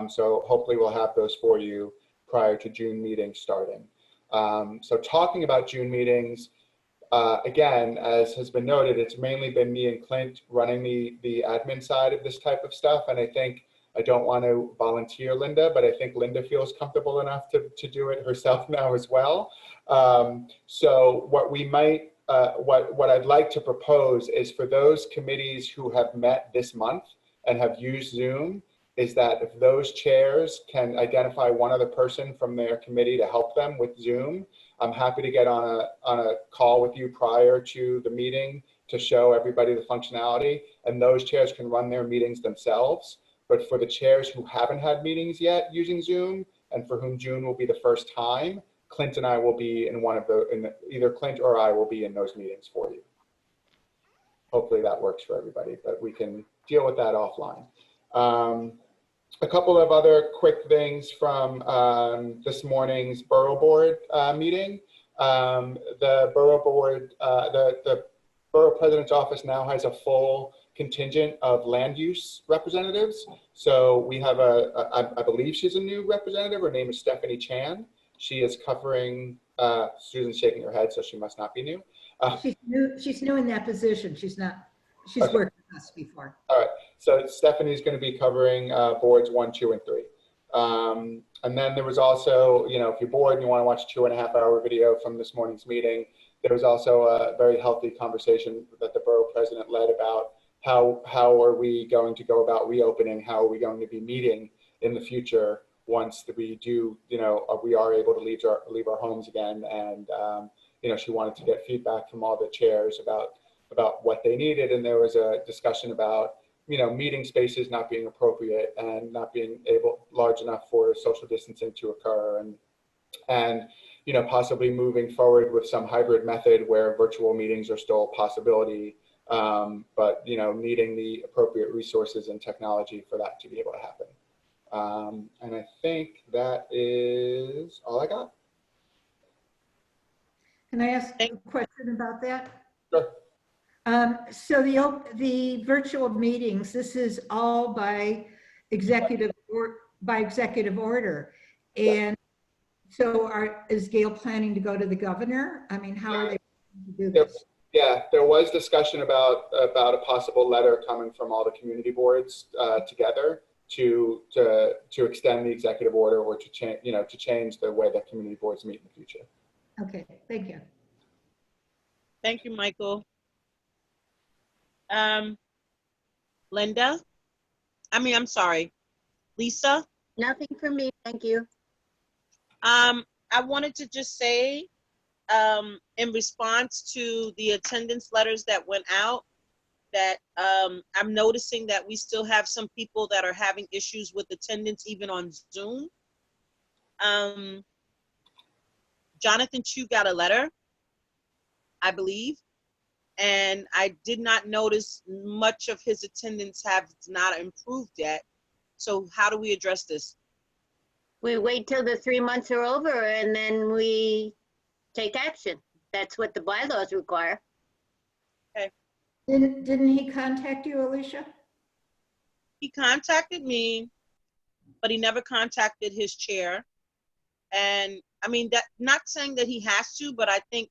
So hopefully we'll have those for you prior to June meeting starting. So talking about June meetings, again, as has been noted, it's mainly been me and Clint running the admin side of this type of stuff. And I don't want to volunteer Linda, but I think Linda feels comfortable enough to do it herself now as well. So what I'd like to propose is for those committees who have met this month and have used Zoom, is that if those chairs can identify one other person from their committee to help them with Zoom, I'm happy to get on a call with you prior to the meeting to show everybody the functionality, and those chairs can run their meetings themselves. But for the chairs who haven't had meetings yet using Zoom and for whom June will be the first time, Clint and I will be either Clint or I will be in those meetings for you. Hopefully that works for everybody, but we can deal with that offline. A couple of other quick things from this morning's Borough Board meeting. The Borough Board, the Borough President's Office now has a full contingent of land use representatives. So we have I believe she's a new representative. Her name is Stephanie Chan. She is covering, Susan's shaking her head, so she must not be new. She's new in that position. She's okay. Worked with us before. All right, so Stephanie's going to be covering boards 1, 2, and 3. And then there was also, if you're bored and you want to watch a 2.5-hour video from this morning's meeting, there was also a very healthy conversation that the borough president led about how are we going to go about reopening, how are we going to be meeting in the future once we do, we are able to leave our homes again. And, she wanted to get feedback from all the chairs about what they needed. And there was a discussion about, meeting spaces not being appropriate and not being large enough for social distancing to occur. And possibly moving forward with some hybrid method where virtual meetings are still a possibility, but needing the appropriate resources and technology for that to be able to happen. And I think that is all I got. Can I ask a question about that? Sure. So the virtual meetings, this is all by executive order, and so is Gail planning to go to the governor? I mean, how are they going to do this? Yeah, there was discussion about a possible letter coming from all the community boards together to extend the executive order or to change the way that community boards meet in the future. Okay, thank you. Thank you, Michael. Linda? I'm sorry, Lisa? Nothing for me, thank you. I wanted to just say, in response to the attendance letters that went out, that I'm noticing that we still have some people that are having issues with attendance even on Zoom. Jonathan Chu got a letter, I believe, and I did not notice much of his attendance has not improved yet. So how do we address this? We wait till the 3 months are over and then we take action. That's what the bylaws require. Okay. Didn't he contact you, Alicia? He contacted me, but he never contacted his chair. And that, not saying that he has to, but I think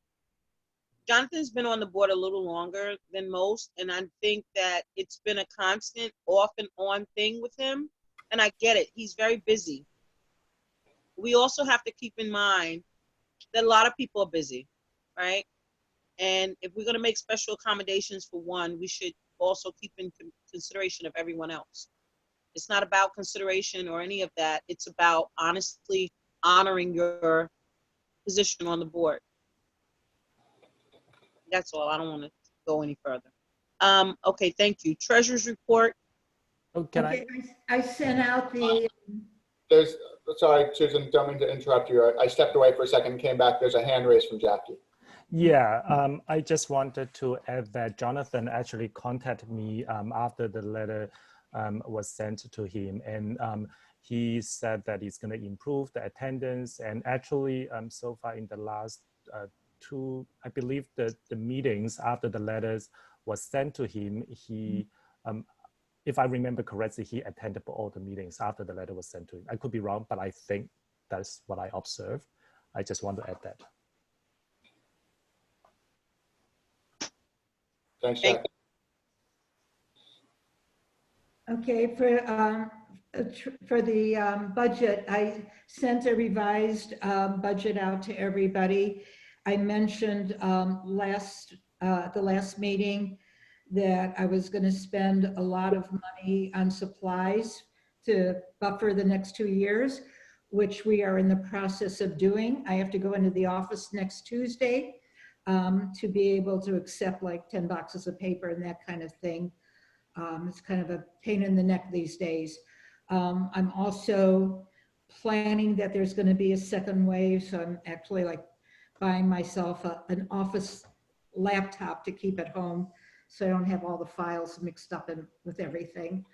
Jonathan's been on the board a little longer than most. And I think that it's been a constant off and on thing with him. And I get it, he's very busy. We also have to keep in mind that a lot of people are busy, right? And if we're going to make special accommodations for one, we should also keep in consideration of everyone else. It's not about consideration or any of that. It's about honestly honoring your position on the board. That's all. I don't want to go any further. Okay, thank you. Treasurer's report. Okay, I sent out the... Sorry, Susan, don't mean to interrupt you. I stepped away for a second and came back. There's a hand raised from Jackie. Yeah, I just wanted to add that Jonathan actually contacted me after the letter was sent to him, and he said that he's going to improve the attendance. And actually, so far in the last two, I believe the meetings after the letters was sent to him, he, if I remember correctly, he attended all the meetings after the letter was sent to him. I could be wrong, but I think that's what I observed. I just want to add that. Thanks, Jack. Okay, for the budget, I sent a revised budget out to everybody. I mentioned the last meeting that I was going to spend a lot of money on supplies to buffer the next 2 years, which we are in the process of doing. I have to go into the office next Tuesday to be able to accept like 10 boxes of paper and that kind of thing. It's kind of a pain in the neck these days. I'm also planning that there's going to be a second wave, so I'm actually like buying myself an office laptop to keep at home so I don't have all the files mixed up with everything.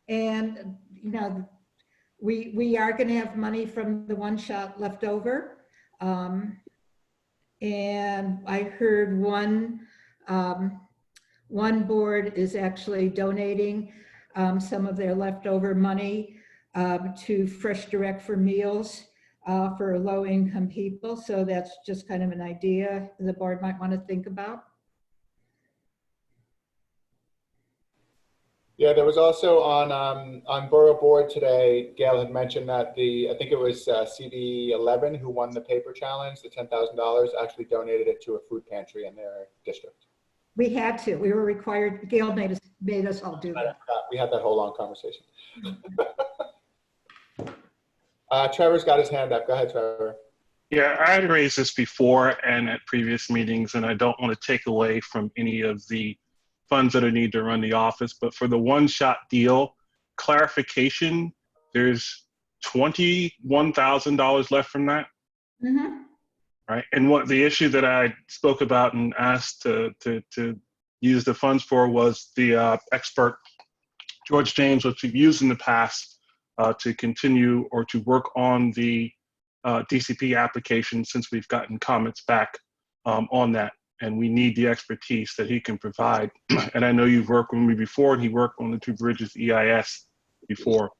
And we are going to have money from the one shot left over. And I heard one board is actually donating some of their leftover money to Fresh Direct for Meals for low-income people. So that's just kind of an idea the board might want to think about. Yeah, there was also on Borough Board today, Gail had mentioned that I think it was CD11 who won the paper challenge, the $10,000, actually donated it to a food pantry in their district. We had to. We were required. Gail made us all do that. We had that whole long conversation. Trevor's got his hand up. Go ahead, Trevor. Yeah, I had raised this before and at previous meetings, and I don't want to take away from any of the funds that are needed to run the office, but for the one-shot deal, clarification, there's $21,000 left from that. Mm-hmm. Right, and what the issue that I spoke about and asked to use the funds for was the expert George James, which we've used in the past to continue or to work on the DCP application since we've gotten comments back on that. And we need the expertise that he can provide. And I know you've worked with me before, and he worked on the Two Bridges EIS before.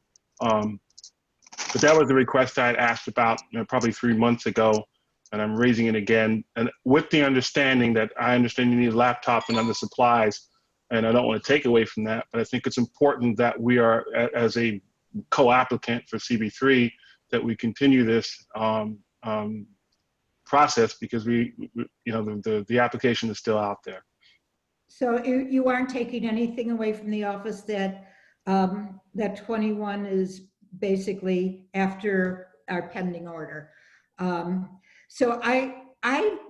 But that was the request I had asked about probably 3 months ago. And I'm raising it again, and with the understanding that I understand you need a laptop and other supplies, and I don't want to take away from that, but I think it's important that we are, as a co-applicant for CB3, that we continue this process because the application is still out there. So you aren't taking anything away from the office that that 21 is basically after our pending order. So I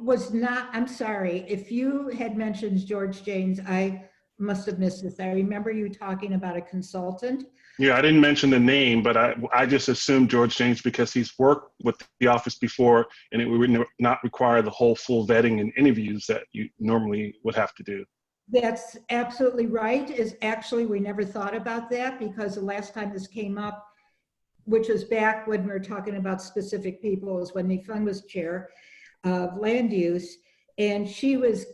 was not, I'm sorry, if you had mentioned George James, I must have missed this. I remember you talking about a consultant. Yeah, I didn't mention the name, but I just assumed George James because he's worked with the office before, and it would not require the whole full vetting and interviews that you normally would have to do. That's absolutely right. Is actually, we never thought about that because the last time this came up, which was back when we were talking about specific people, was when Fung was chair of land use, and she was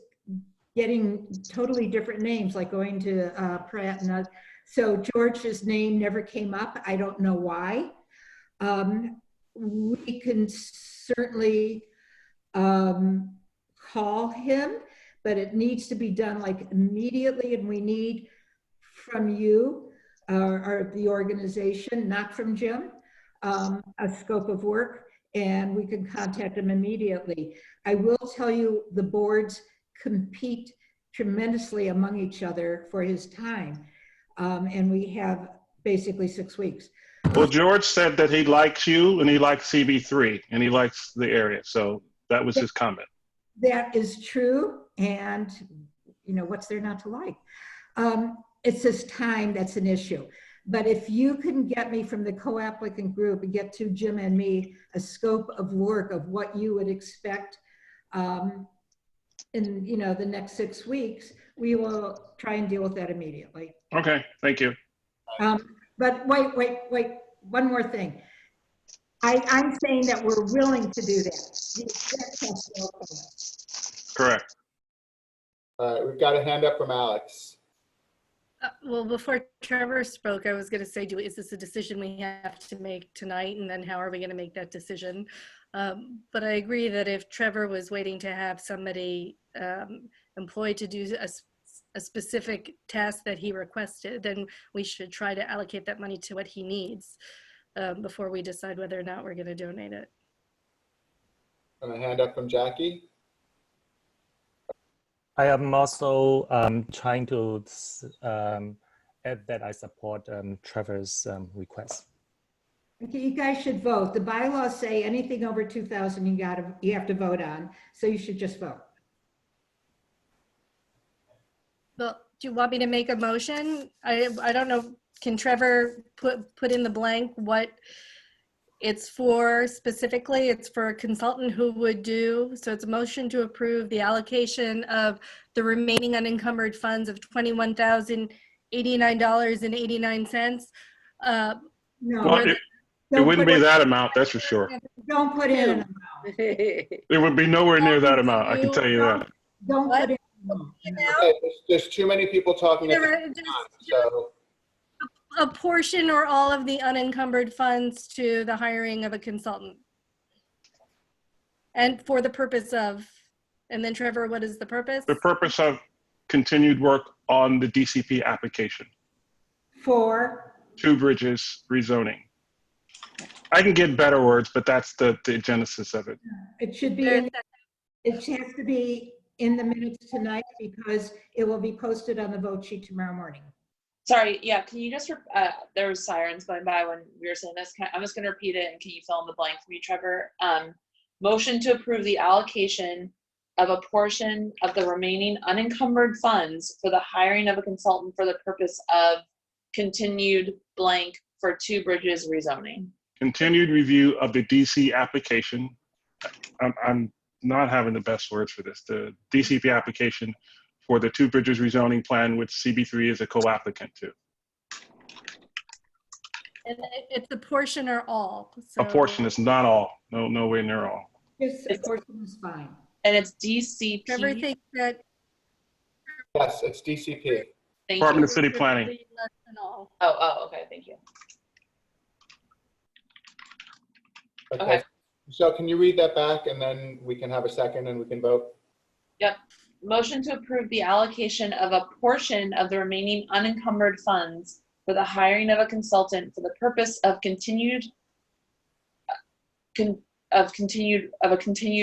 getting totally different names, like going to Pratt and so George's name never came up. I don't know why. We can certainly call him, but it needs to be done like immediately, and we need from you or the organization, not from Jim, a scope of work, and we can contact him immediately. I will tell you, the boards compete tremendously among each other for his time, and we have basically 6 weeks. Well, George said that he likes you and he likes CB3 and he likes the area, so that was his comment. That is true, and what's there not to like? It's this time that's an issue. But if you can get me from the co-applicant group and get to Jim and me a scope of work of what you would expect in the next 6 weeks, we will try and deal with that immediately. Okay, thank you. But wait, one more thing. I'm saying that we're willing to do that. Correct. All right, we've got a hand up from Alex. Well, before Trevor spoke, I was going to say, is this a decision we have to make tonight? And then how are we going to make that decision? But I agree that if Trevor was waiting to have somebody employed to do a specific task that he requested, then we should try to allocate that money to what he needs before we decide whether or not we're going to donate it. And a hand up from Jackie. I am also trying to add that I support Trevor's request. Okay, you guys should vote. The bylaws say anything over 2,000 you have to vote on, so you should just vote. Well, do you want me to make a motion? I don't know. Can Trevor put in the blank what it's for specifically? It's for a consultant who would do, so it's a motion to approve the allocation of the remaining unencumbered funds of $21,089.89. No, well, it wouldn't be that amount, that's for sure. Don't put in an amount. It would be nowhere near that amount, I can tell you that. Don't put in an amount. Okay, there's too many people talking at the same time, so. A portion or all of the unencumbered funds to the hiring of a consultant. And for the purpose of, and then Trevor, what is the purpose? The purpose of continued work on the DCP application. For? Two Bridges rezoning. I can get better words, but that's the genesis of it. It should be, it has to be in the minutes tonight because it will be posted on the vote sheet tomorrow morning. Sorry, yeah, can you just, there was sirens going by when we were saying this. I'm just gonna repeat it, and can you fill in the blank for me, Trevor? Motion to approve the allocation of a portion of the remaining unencumbered funds for the hiring of a consultant for the purpose of continued blank for Two Bridges rezoning. Continued review of the DC application. I'm not having the best words for this. The DCP application for the Two Bridges rezoning plan, which CB3 is a co-applicant to. And it's a portion or all. A portion, it's not all. No, nowhere near all. Yes, a portion is fine. And it's DCP. Trevor thinks that. Yes, it's DCP. Thank Department you. of City Planning. Less than all. Oh, okay, thank you. Okay. So can you read that back and then we can have a second and we can vote? Yep. Motion to approve the allocation of a portion of the remaining unencumbered funds for the hiring of a consultant for the purpose of continued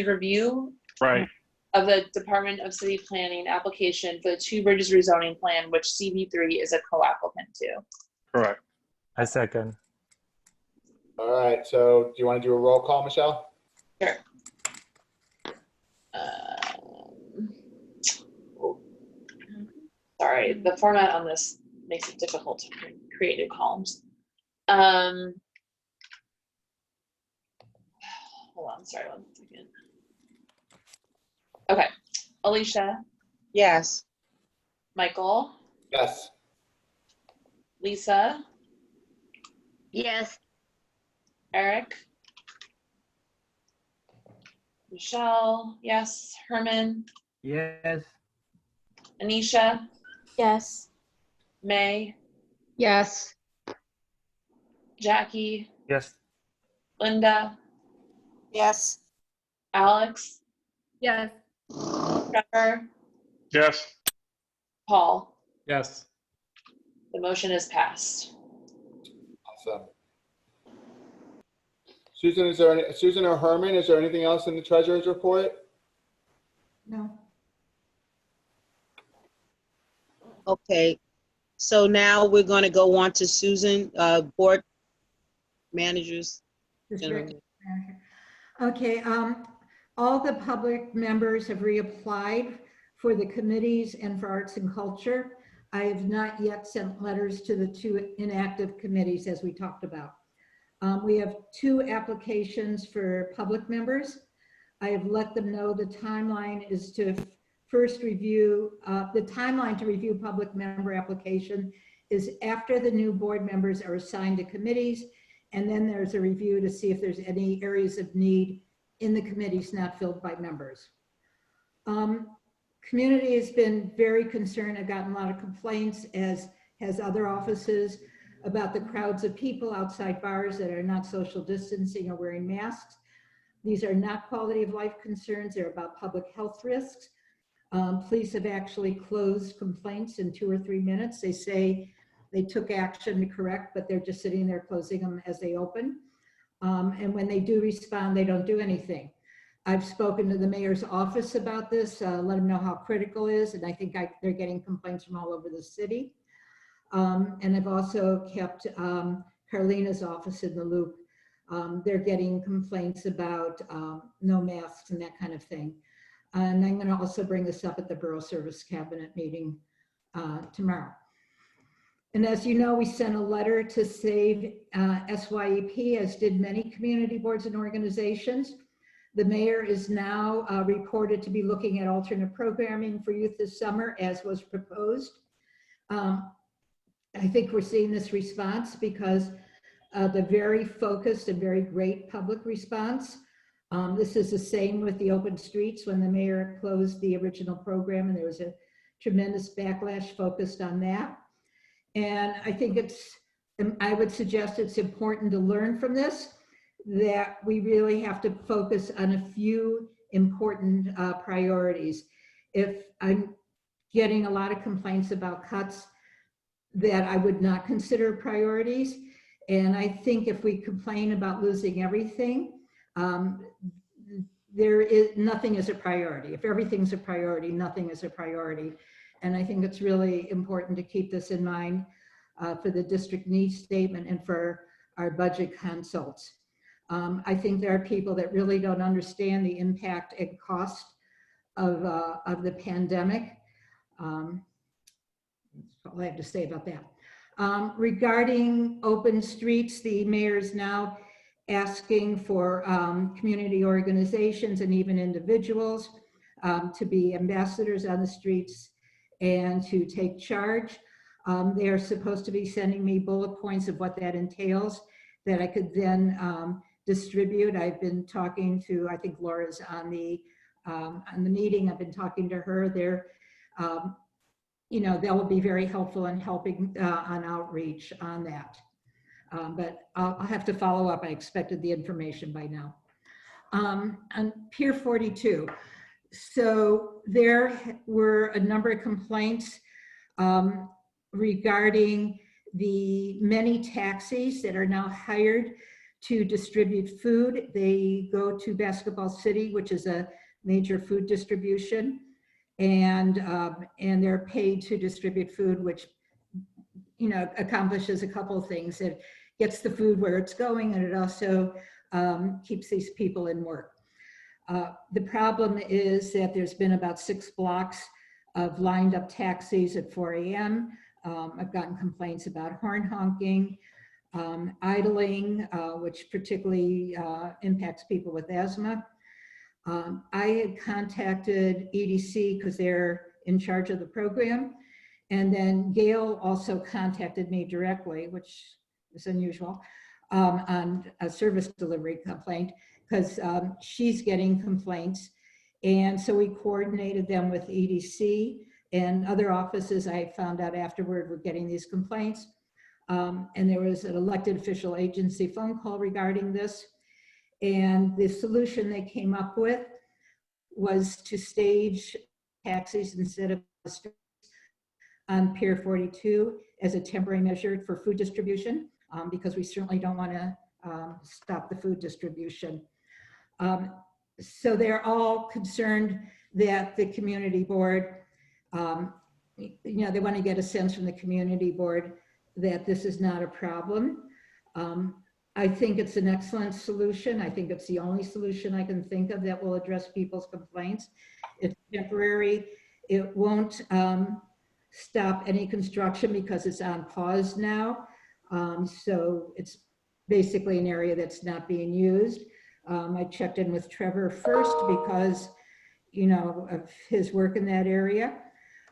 review Right. of the Department of City Planning application for the Two Bridges rezoning plan, which CB3 is a co-applicant to. Correct. I second. All right, so do you want to do a roll call, Michelle? Sure. Sorry, the format on this makes it difficult to create new columns. Hold on, sorry, 1 second. Okay, Alicia, Yes. Michael, Yes. Lisa, Yes. Eric, Michelle, yes, Herman, Yes. Anisha, Yes. May, Yes. Jackie, Yes. Linda, Yes. Alex, Yes. Trevor, Yes. Paul. Yes. The motion is passed. Awesome. Susan or Herman, is there anything else in the treasurer's report? No. Okay. So now we're going to go on to Susan, board managers. District manager. Okay, all the public members have reapplied for the committees and for arts and culture. I have not yet sent letters to the two inactive committees as we talked about. We have 2 applications for public members. I have let them know the timeline is to first review, the timeline to review public member application is after the new board members are assigned to committees, and then there's a review to see if there's any areas of need in the committees not filled by members. Community has been very concerned. I've gotten a lot of complaints, as has other offices, about the crowds of people outside bars that are not social distancing or wearing masks. These are not quality of life concerns. They're about public health risks. Police have actually closed complaints in 2 or 3 minutes. They say they took action to correct, but they're just sitting there closing them as they open. And when they do respond, they don't do anything. I've spoken to the mayor's office about this, let them know how critical it is, and I think they're getting complaints from all over the city. And I've also kept Carlina's office in the loop. They're getting complaints about no masks and that kind of thing. And I'm going to also bring this up at the Borough Service Cabinet meeting tomorrow. And as you know, we sent a letter to save SYEP, as did many community boards and organizations. The mayor is now reported to be looking at alternate programming for youth this summer, as was proposed. I think we're seeing this response because the very focused and very great public response. This is the same with the open streets when the mayor closed the original program, and there was a tremendous backlash focused on that. And I think I would suggest it's important to learn from this, that we really have to focus on a few important priorities. If I'm getting a lot of complaints about cuts that I would not consider priorities, and I think if we complain about losing everything, nothing is a priority. If everything's a priority, nothing is a priority. And I think it's really important to keep this in mind. for the district needs statement and for our budget consults. I think there are people that really don't understand the impact and cost of the pandemic. That's all I have to say about that. Regarding open streets, the mayor is now asking for community organizations and even individuals to be ambassadors on the streets and to take charge. They are supposed to be sending me bullet points of what that entails that I could then distribute. I've been talking to, I think Laura's on the meeting. I've been talking to her. They're, you know, that will be very helpful in helping on outreach on that. But I'll have to follow up. I expected the information by now. On Pier 42, so there were a number of complaints regarding the many taxis that are now hired to distribute food. They go to Basketball City, which is a major food distribution, and they're paid to distribute food, which, you know, accomplishes a couple of things. It gets the food where it's going, and it also keeps these people in work. The problem is that there's been about 6 blocks of lined up taxis at 4 a.m. I've gotten complaints about horn honking, idling, which particularly impacts people with asthma. I had contacted EDC because they're in charge of the program. And then Gail also contacted me directly, which is unusual, on a service delivery complaint, because she's getting complaints. And so we coordinated them with EDC, and other offices I found out afterward were getting these complaints. And there was an elected official agency phone call regarding this. And the solution they came up with was to stage taxis instead of on Pier 42 as a temporary measure for food distribution, because we certainly don't want to stop the food distribution. So they're all concerned that the community board, you know, they want to get a sense from the community board that this is not a problem. I think it's an excellent solution. I think it's the only solution I can think of that will address people's complaints. It's temporary. It won't stop any construction because it's on pause now. So it's basically an area that's not being used. I checked in with Trevor first because, you know, of his work in that area.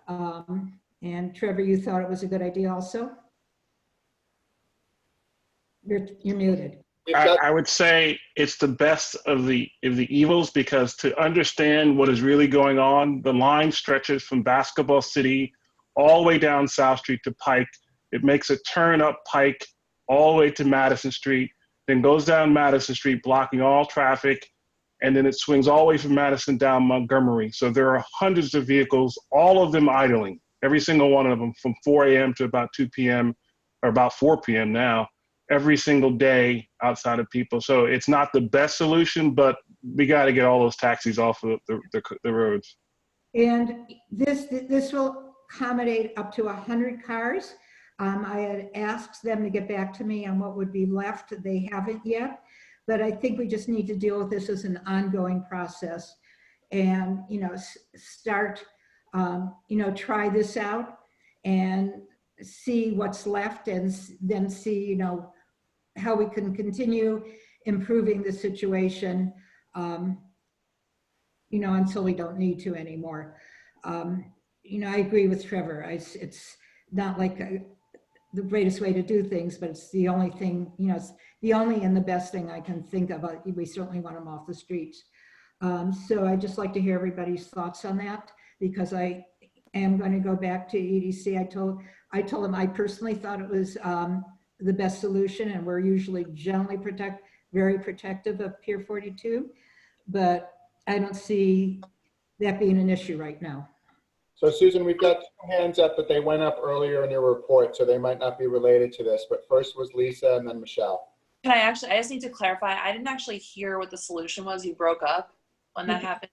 And Trevor, you thought it was a good idea also? You're muted. I would say it's the best of the evils, because to understand what is really going on, the line stretches from Basketball City all the way down South Street to Pike. It makes a turn up Pike all the way to Madison Street, then goes down Madison Street, blocking all traffic, and then it swings all the way from Madison down Montgomery. So there are hundreds of vehicles, all of them idling, every single one of them, from 4 a.m. to about 2 p.m. or about 4 p.m. now, every single day outside of people. So it's not the best solution, but we got to get all those taxis off of the roads. And this will accommodate up to 100 cars. I had asked them to get back to me on what would be left. They haven't yet, but I think we just need to deal with this as an ongoing process, and, you know, start, you know, try this out and see what's left, and then see, you know, how we can continue improving the situation, you know, until we don't need to anymore. You know, I agree with Trevor. It's not like the greatest way to do things, but it's the only thing, you know, it's the only and the best thing I can think of. We certainly want them off the streets. So I'd just like to hear everybody's thoughts on that, because I am going to go back to EDC. I told them I personally thought it was the best solution, and we're usually generally very protective of Pier 42, but I don't see that being an issue right now. So Susan, we've got 2 hands up, but they went up earlier in your report, so they might not be related to this, but first was Lisa and then Michelle. Can I just need to clarify, I didn't actually hear what the solution was. You broke up when that happened.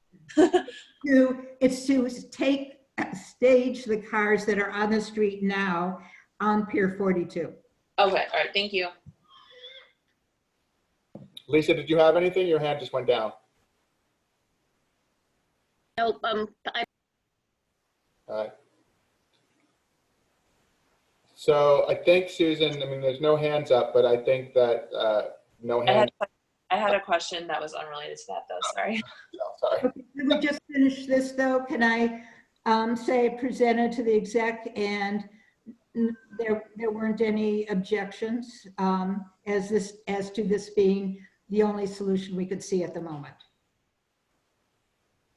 It's to stage the cars that are on the street now on Pier 42. Okay, all right, thank you. Lisa, did you have anything? Your hand just went down. Nope, All right. So I think, Susan, I mean, there's no hands up, but I think that no hands. I had a question that was unrelated to that, though. Sorry. No, sorry. Okay, can we just finish this, though? Can I say presented to the exec and there weren't any objections as to this being the only solution we could see at the moment?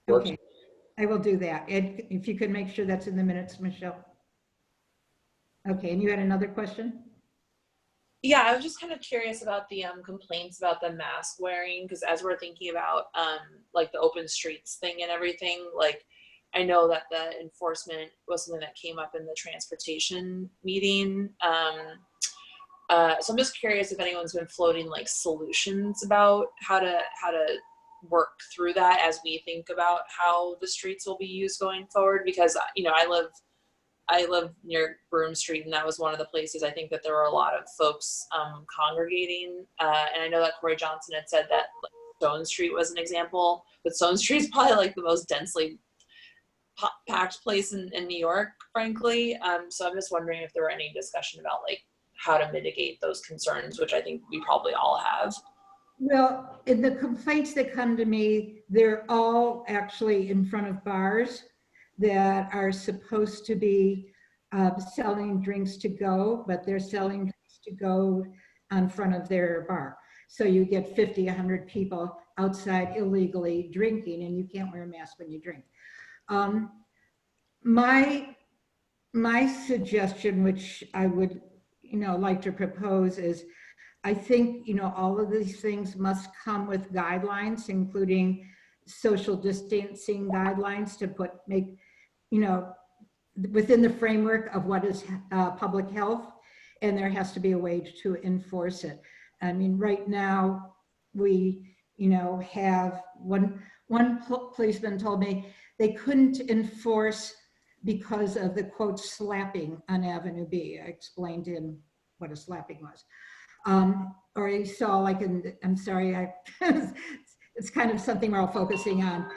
Works. Okay, I will do that. Ed, if you could make sure that's in the minutes, Michelle. Okay, and you had another question? Yeah, I was just kind of curious about the complaints about the mask wearing, because as we're thinking about like the open streets thing and everything, like I know that the enforcement was something that came up in the transportation meeting. So I'm just curious if anyone's been floating like solutions about how to work through that as we think about how the streets will be used going forward, because you know I live near Broome Street, and that was one of the places I think that there were a lot of folks congregating. And I know that Corey Johnson had said that like, Stone Street was an example, but Stone Street is probably like the most densely packed place in New York, frankly. So I'm just wondering if there were any discussion about like how to mitigate those concerns, which I think we probably all have. Well, in the complaints that come to me, they're all actually in front of bars that are supposed to be selling drinks to go, but they're selling drinks to go in front of their bar. So you get 50, 100 people outside illegally drinking, and you can't wear a mask when you drink. My suggestion, which I would, like to propose is, I think, all of these things must come with guidelines, including social distancing guidelines to make, within the framework of what is public health, and there has to be a way to enforce it. I mean, right now we, have one policeman told me they couldn't enforce because of the quote slapping on Avenue B. I explained to him what a slapping was. Or he saw like I'm sorry, it's kind of something we're all focusing on.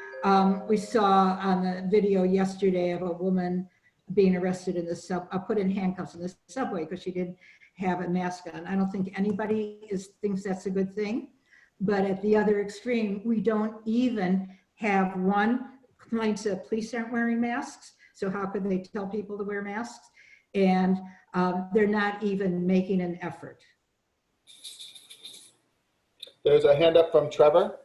We saw on the video yesterday of a woman being arrested in the put in handcuffs in the subway because she didn't have a mask on. I don't think anybody thinks that's a good thing, but at the other extreme, we don't even have complaints that police aren't wearing masks. So how could they tell people to wear masks? And they're not even making an effort. There's a hand up from Trevor.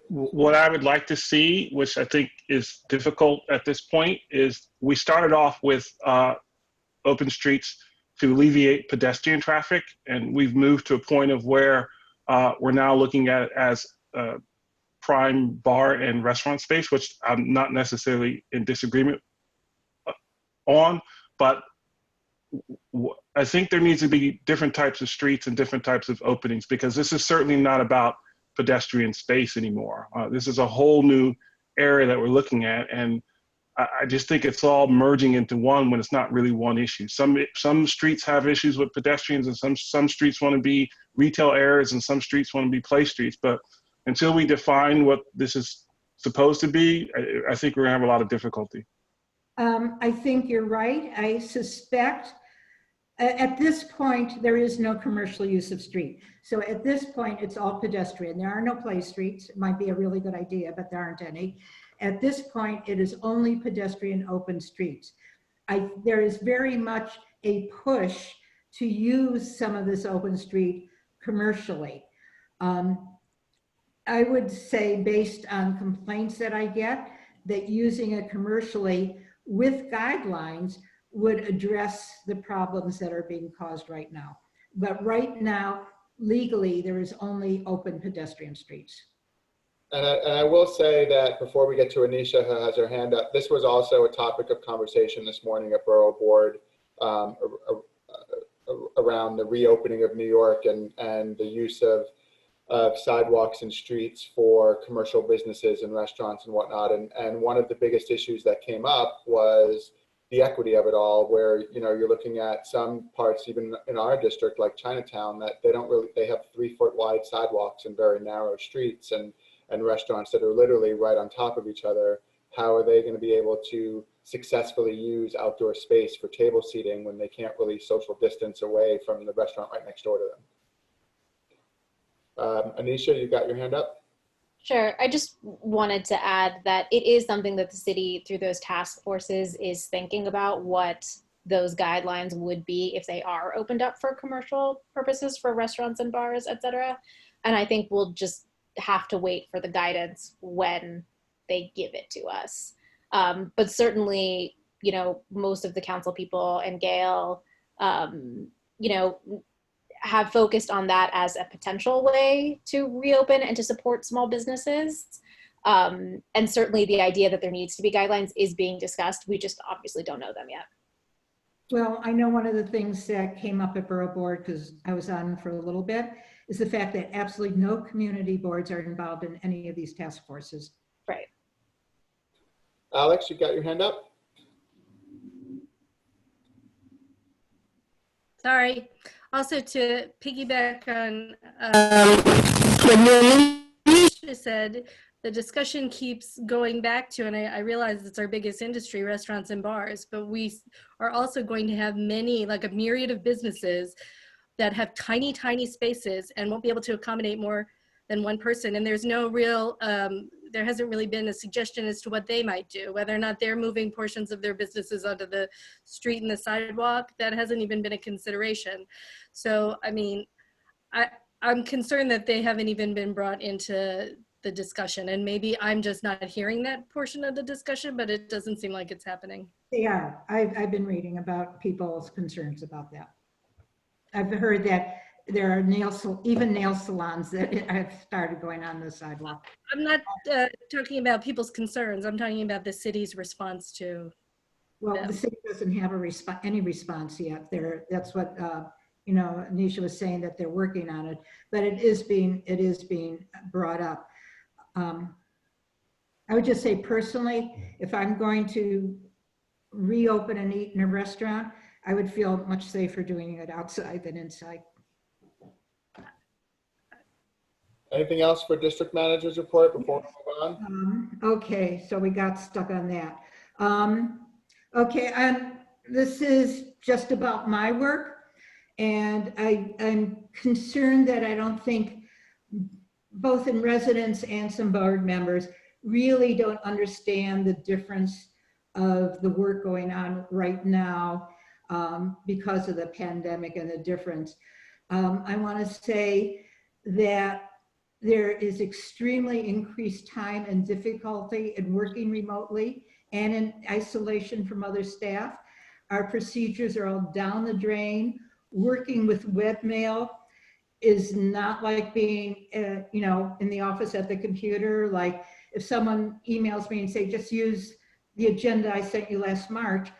What I would like to see, which I think is difficult at this point, is we started off with open streets to alleviate pedestrian traffic, and we've moved to a point of where we're now looking at it as prime bar and restaurant space, which I'm not necessarily in disagreement on, but I think there needs to be different types of streets and different types of openings, because this is certainly not about pedestrian space anymore. This is a whole new area that we're looking at, and I just think it's all merging into one when it's not really one issue. Some streets have issues with pedestrians, and some streets want to be retail areas, and some streets want to be play streets. But until we define what this is supposed to be, I think we're gonna have a lot of difficulty. I think you're right. I suspect at this point, there is no commercial use of street. So at this point, it's all pedestrian. There are no play streets. It might be a really good idea, but there aren't any. At this point, it is only pedestrian open streets. There is very much a push to use some of this open street commercially. I would say, based on complaints that I get, that using it commercially with guidelines would address the problems that are being caused right now. But right now, legally, there is only open pedestrian streets. And I will say that before we get to Anisha, who has her hand up, this was also a topic of conversation this morning at Borough Board around the reopening of New York and the use of sidewalks and streets for commercial businesses and restaurants and whatnot. And one of the biggest issues that came up was the equity of it all, where, you know, you're looking at some parts, even in our district, like Chinatown, that they have 3-foot wide sidewalks and very narrow streets, and restaurants that are literally right on top of each other. How are they going to be able to successfully use outdoor space for table seating when they can't really social distance away from the restaurant right next door to them? Anisha, you got your hand up? Sure. I just wanted to add that it is something that the city, through those task forces, is thinking about what those guidelines would be if they are opened up for commercial purposes for restaurants and bars, et cetera. And I think we'll just have to wait for the guidance when they give it to us. But certainly, you know, most of the council people and Gail, you know, have focused on that as a potential way to reopen and to support small businesses. And certainly the idea that there needs to be guidelines is being discussed. We just obviously don't know them yet. Well, I know one of the things that came up at Borough Board, because I was on for a little bit, is the fact that absolutely no community boards are involved in any of these task forces. Right. Alex, you got your hand up? Sorry. Also, to piggyback on what Nisha said, the discussion keeps going back to, and I realize it's our biggest industry, restaurants and bars, but we are also going to have many, like a myriad of businesses that have tiny, tiny spaces and won't be able to accommodate more than one person. And there's no real, there hasn't really been a suggestion as to what they might do, whether or not they're moving portions of their businesses onto the street and the sidewalk. That hasn't even been a consideration. So, I mean, I'm concerned that they haven't even been brought into the discussion, and maybe I'm just not hearing that portion of the discussion, but it doesn't seem like it's happening. They are. I've been reading about people's concerns about that. I've heard that there are even nail salons that have started going on the sidewalk. I'm not talking about people's concerns. I'm talking about the city's response to. Well, them. the city doesn't have any response yet. That's what you know, Anisha was saying, that they're working on it, but it is being brought up. I would just say personally, if I'm going to reopen and eat in a restaurant, I would feel much safer doing it outside than inside. Anything else for district manager's report before we move on? Okay, so we got stuck on that. Okay, this is just about my work, and I'm concerned that I don't think both in residents and some board members really don't understand the difference of the work going on right now because of the pandemic and the difference. I want to say that there is extremely increased time and difficulty in working remotely and in isolation from other staff. Our procedures are all down the drain. Working with webmail is not like being, you know, in the office at the computer. Like if someone emails me and say, just use the agenda I sent you last March,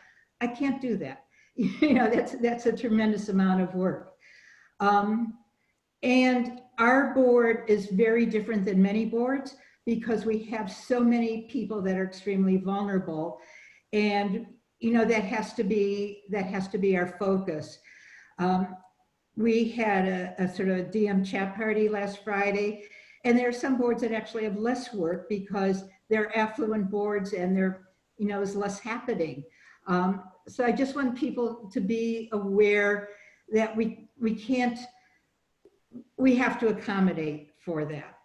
I can't do that. You know, that's a tremendous amount of work. And our board is very different than many boards because we have so many people that are extremely vulnerable. And, you know, that has to be our focus. We had a sort of DM chat party last Friday, and there are some boards that actually have less work because they're affluent boards and there, you know, is less happening. So I just want people to be aware that we have to accommodate for that.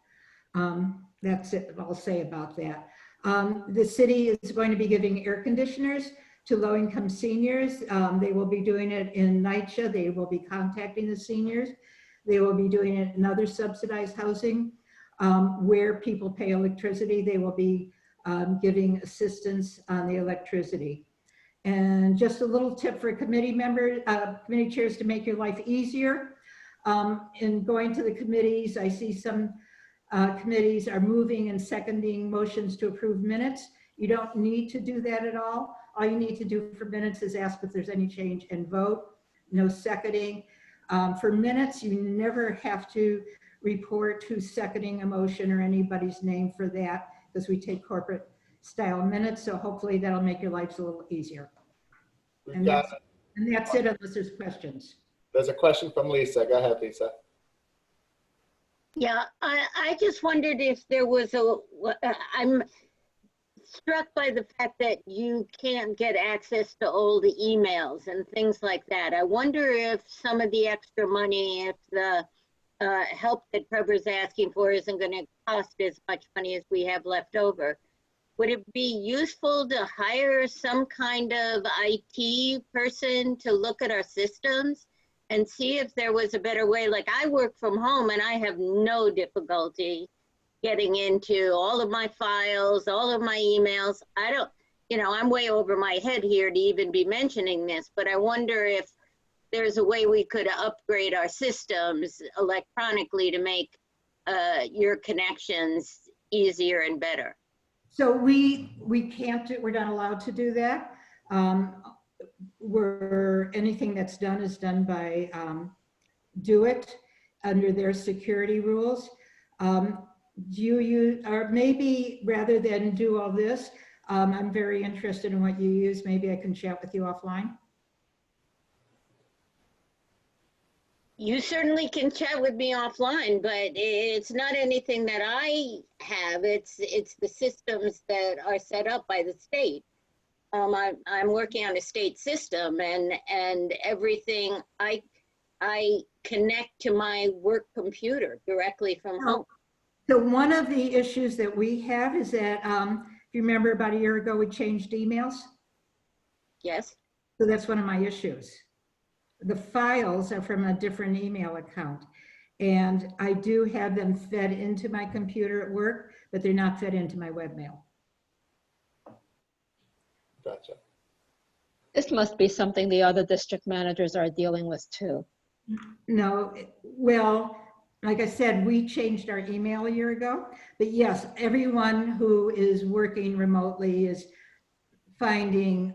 That's it, I'll say about that. The city is going to be giving air conditioners to low-income seniors. They will be doing it in NYCHA. They will be contacting the seniors. They will be doing it in other subsidized housing where people pay electricity. They will be giving assistance on the electricity. And just a little tip for committee members, committee chairs, to make your life easier. In going to the committees, I see some committees are moving and seconding motions to approve minutes. You don't need to do that at all. All you need to do for minutes is ask if there's any change and vote. No seconding. For minutes, you never have to report who's seconding a motion or anybody's name for that because we take corporate style minutes. So hopefully that'll make your lives a little easier. We've got, And that's it unless there's questions. there's a question from Lisa. Go ahead, Lisa. Yeah, I just wondered if there was I'm struck by the fact that you can't get access to old emails and things like that. I wonder if some of the extra money, if the help that Trevor's asking for isn't going to cost as much money as we have left over. Would it be useful to hire some kind of IT person to look at our systems and see if there was a better way? Like, I work from home and I have no difficulty getting into all of my files, all of my emails. I don't, I'm way over my head here to even be mentioning this, but I wonder if there's a way we could upgrade our systems electronically to make your connections easier and better. So we can't, we're not allowed to do that. Anything that's done is done by Do It under their security rules. Do you use, or maybe rather than do all this, I'm very interested in what you use. Maybe I can chat with you offline. You certainly can chat with me offline, but it's not anything that I have. It's the systems that are set up by the state. I'm working on a state system, and everything I connect to my work computer directly from home. So one of the issues that we have is that, if you remember about a year ago, we changed emails. Yes. So that's one of my issues. The files are from a different email account, and I do have them fed into my computer at work, but they're not fed into my webmail. Gotcha. This must be something the other district managers are dealing with too. No, well, like I said, we changed our email a year ago, but yes, everyone who is working remotely is finding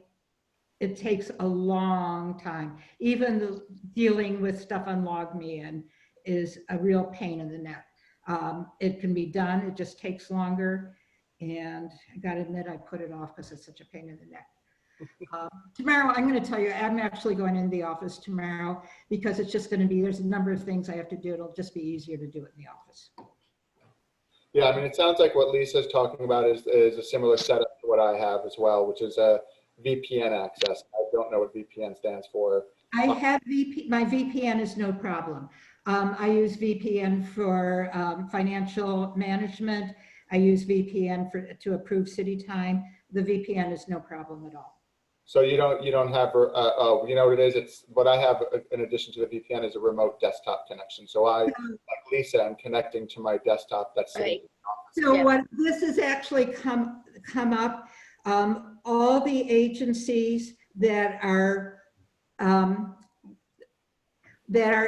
it takes a long time. Even dealing with stuff on LogMeIn is a real pain in the neck. It can be done, it just takes longer. And I gotta admit, I put it off because it's such a pain in the neck. Tomorrow, I'm gonna tell you, I'm actually going into the office tomorrow because it's just gonna be, there's a number of things I have to do. It'll just be easier to do it in the office. Yeah, I mean, it sounds like what Lisa's talking about is a similar setup to what I have as well, which is a VPN access. I don't know what VPN stands for. I have my VPN is no problem. I use VPN for financial management. I use VPN to approve city time. The VPN is no problem at all. So you don't have, oh, you know what it is? It's what I have in addition to the VPN is a remote desktop connection. So I, like Lisa, I'm connecting to my desktop that's right. So what this has actually come up, all the agencies that are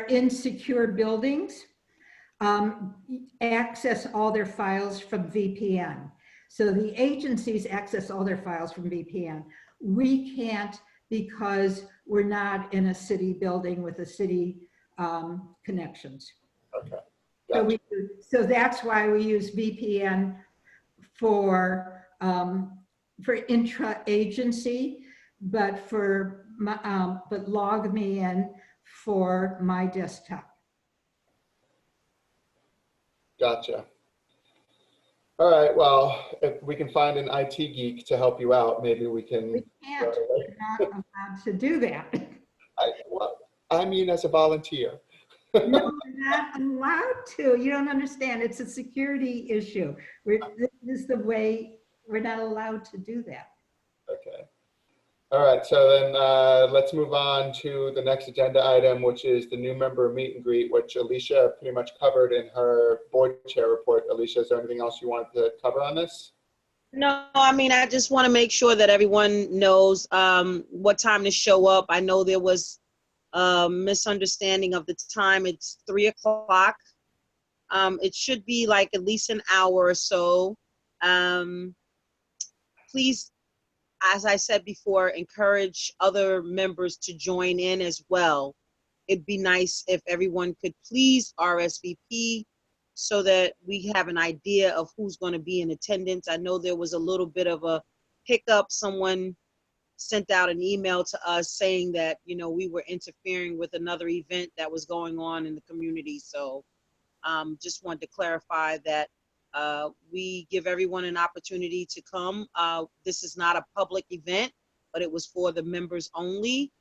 in secure buildings access all their files from VPN. So the agencies access all their files from VPN. We can't because we're not in a city building with a city connections. Okay. Gotcha. So that's why we use VPN for intra-agency, but LogMeIn for my desktop. Gotcha. All right. Well, if we can find an IT geek to help you out, maybe we can. We can't. We're not allowed to do that. I mean, as a volunteer. No, we're not allowed to. You don't understand. It's a security issue. This is the way we're not allowed to do that. Okay. All right. So then let's move on to the next agenda item, which is the new member meet and greet, which Alicia pretty much covered in her board chair report. Alicia, is there anything else you wanted to cover on this? No, I mean, I just want to make sure that everyone knows what time to show up. I know there was a misunderstanding of the time. It's 3 o'clock. It should be like at least an hour or so. Please, as I said before, encourage other members to join in as well. It'd be nice if everyone could please RSVP so that we have an idea of who's going to be in attendance. I know there was a little bit of a hiccup. Someone sent out an email to us saying that, you know, we were interfering with another event that was going on in the community. So just wanted to clarify that we give everyone an opportunity to come. This is not a public event, but it was for the members only.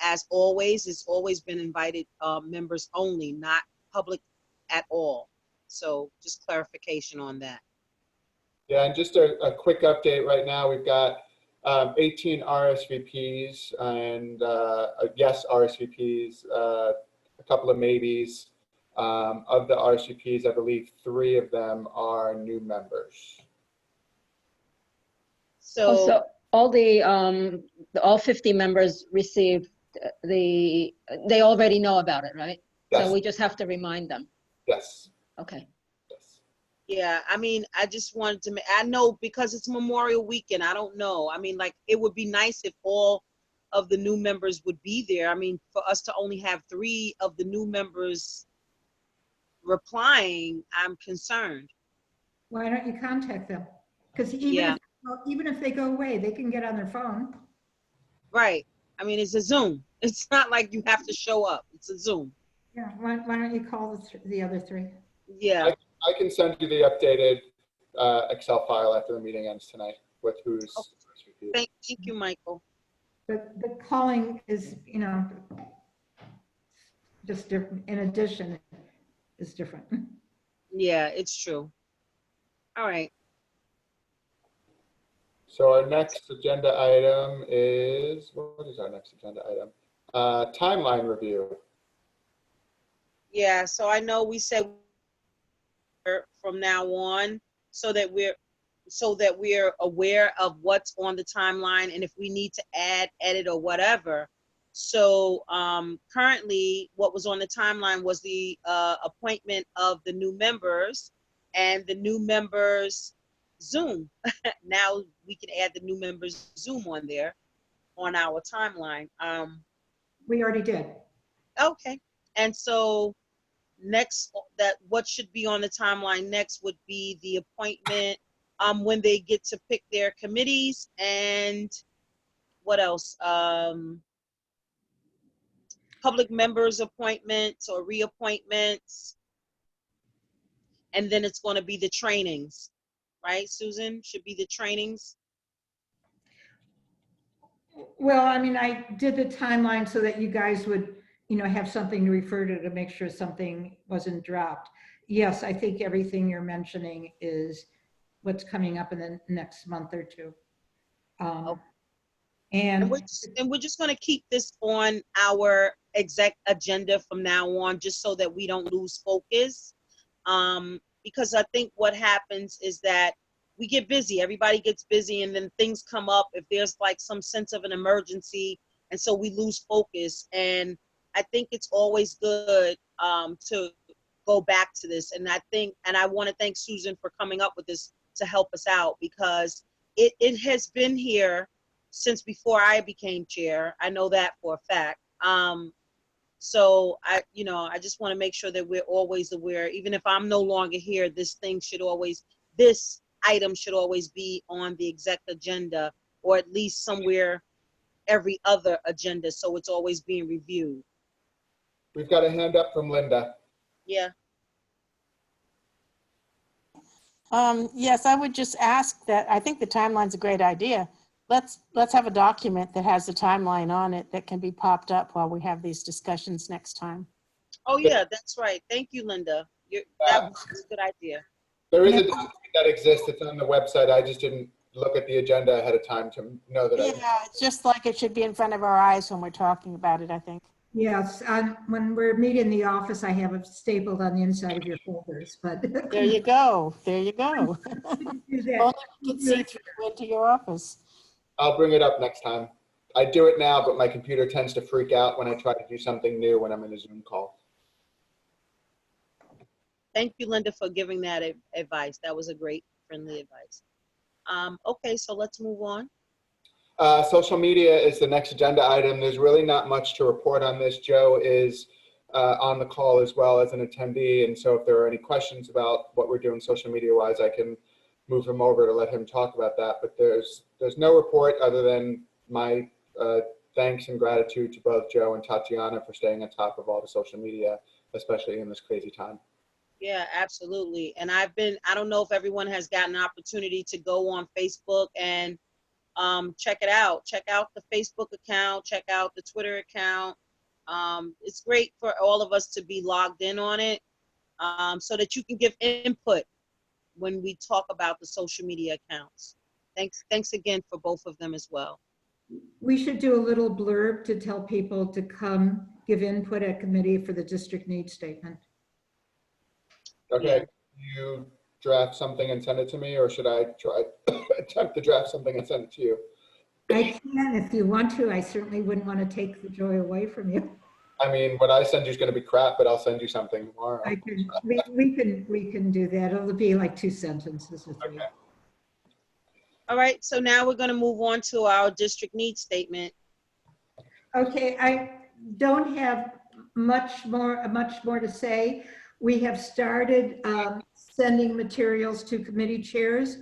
As always, it's always been invited members only, not public at all. So just clarification on that. Yeah, and just a quick update right now, we've got 18 RSVPs and yes RSVPs, a couple of maybes. Of the RSVPs, I believe 3 of them are new members. So all 50 members received they already know about it, right? Yes. So we just have to remind them. Yes. Okay. yeah, I mean, I just wanted to, I know because it's Memorial Weekend, I don't know. I mean, like, it would be nice if all of the new members would be there. I mean, for us to only have 3 of the new members replying, I'm concerned. Why don't you contact them? Because even if they go away, they can get on their phone. Right. I mean, it's a Zoom. It's not like you have to show up. It's a Zoom. Yeah. Why don't you call the other 3? Yeah. I can send you the updated Excel file after the meeting ends tonight with who's. Okay. Thank you, Michael. But the calling is, you know, just different. In addition, is different. Yeah, it's true. All right. So our next agenda item is, what is our next agenda item? Timeline review. Yeah, so I know we said from now on so that we're aware of what's on the timeline and if we need to add, edit, or whatever. So currently what was on the timeline was the appointment of the new members and the new members Zoom. Now we can add the new members Zoom on there on our timeline. We already did. Okay. And so next, what should be on the timeline next would be the appointment when they get to pick their committees, and what else? Public members appointments or reappointments. And then it's going to be the trainings, right, Susan? Should be the trainings. Well, I mean, I did the timeline so that you guys would, you know, have something to refer to make sure something wasn't dropped. Yes, I think everything you're mentioning is what's coming up in the next month or 2. And we're just going to keep this on our exec agenda from now on, just so that we don't lose focus. Because I think what happens is that we get busy, everybody gets busy, and then things come up if there's like some sense of an emergency, and so we lose focus. And I think it's always good to go back to this. And I want to thank Susan for coming up with this to help us out, because it has been here since before I became chair. I know that for a fact. So I just want to make sure that we're always aware, even if I'm no longer here, this item should always be on the exec agenda, or at least somewhere every other agenda, so it's always being reviewed. We've got a hand up from Linda. Yeah. Yes, I would just ask that, I think the timeline's a great idea. Let's have a document that has a timeline on it that can be popped up while we have these discussions next time. Oh yeah, that's right. Thank you, Linda. That was a good idea. There is a document that exists. It's on the website. I just didn't look at the agenda ahead of time to know that. Yeah, it's just like it should be in front of our eyes when we're talking about it, I think. Yes, when we're meeting in the office, I have it stapled on the inside of your folders, but. There you go. There you go. Do that. Only you can see through into your office. I'll bring it up next time. I do it now, but my computer tends to freak out when I try to do something new when I'm in a Zoom call. Thank you, Linda, for giving that advice. That was a great, friendly advice. Okay, so let's move on. Social media is the next agenda item. There's really not much to report on this. Joe is on the call as well as an attendee, and so if there are any questions about what we're doing social media wise, I can move him over to let him talk about that. But there's no report other than my thanks and gratitude to both Joe and Tatiana for staying on top of all the social media, especially in this crazy time. Yeah, absolutely. And I don't know if everyone has gotten an opportunity to go on Facebook and check it out. Check out the Facebook account, check out the Twitter account. It's great for all of us to be logged in on it so that you can give input when we talk about the social media accounts. Thanks again for both of them as well. We should do a little blurb to tell people to come give input at committee for the district needs statement. Okay, you draft something and send it to me, or should I try attempt to draft something and send it to you? I can if you want to. I certainly wouldn't want to take the joy away from you. I mean, what I send you is going to be crap, but I'll send you something tomorrow. We can do that. It'll be like 2 sentences or 3. Okay. All right, so now we're going to move on to our district needs statement. Okay, I don't have much more to say. We have started sending materials to committee chairs.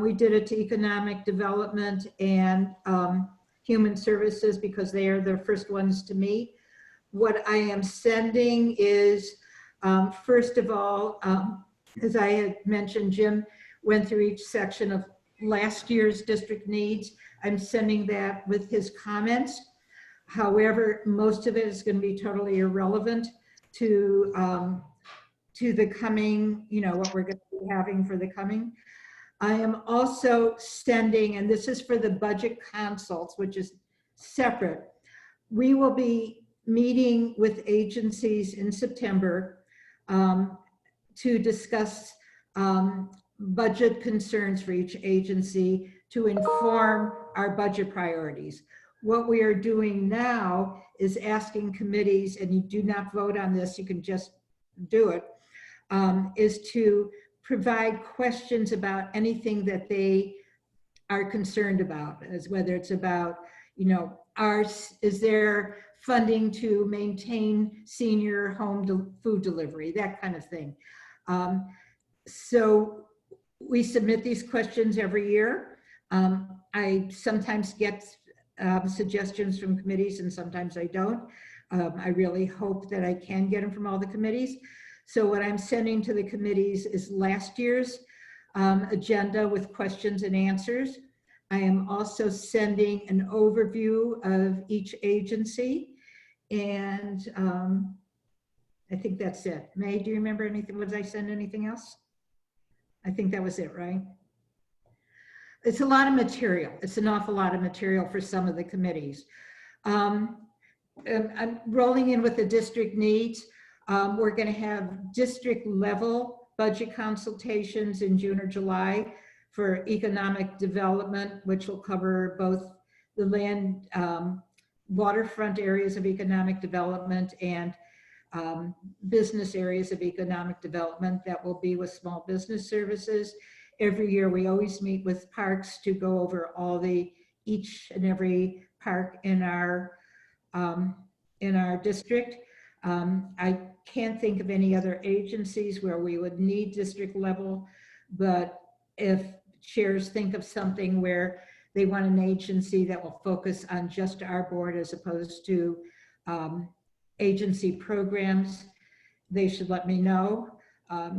We did it to economic development and human services because they are the first ones to meet. What I am sending is, first of all, as I had mentioned, Jim went through each section of last year's district needs. I'm sending that with his comments. However, most of it is going to be totally irrelevant to the coming, what we're going to be having for the coming. I am also sending, and this is for the budget consults, which is separate. We will be meeting with agencies in September to discuss budget concerns for each agency to inform our budget priorities. What we are doing now is asking committees, and you do not vote on this, you can just do it, is to provide questions about anything that they are concerned about, as whether it's about, is there funding to maintain senior home food delivery, that kind of thing. So we submit these questions every year. I sometimes get suggestions from committees and sometimes I don't. I really hope that I can get them from all the committees. So what I'm sending to the committees is last year's agenda with questions and answers. I am also sending an overview of each agency, and I think that's it. May, do you remember anything? Was I send anything else? I think that was it, right? It's a lot of material. It's an awful lot of material for some of the committees. I'm rolling in with the district needs. We're going to have district level budget consultations in June or July for economic development, which will cover both the land waterfront areas of economic development and business areas of economic development. That will be with small business services. Every year we always meet with parks to go over all each and every park in our district. I can't think of any other agencies where we would need district level, but if chairs think of something where they want an agency that will focus on just our board as opposed to agency programs, they should let me know.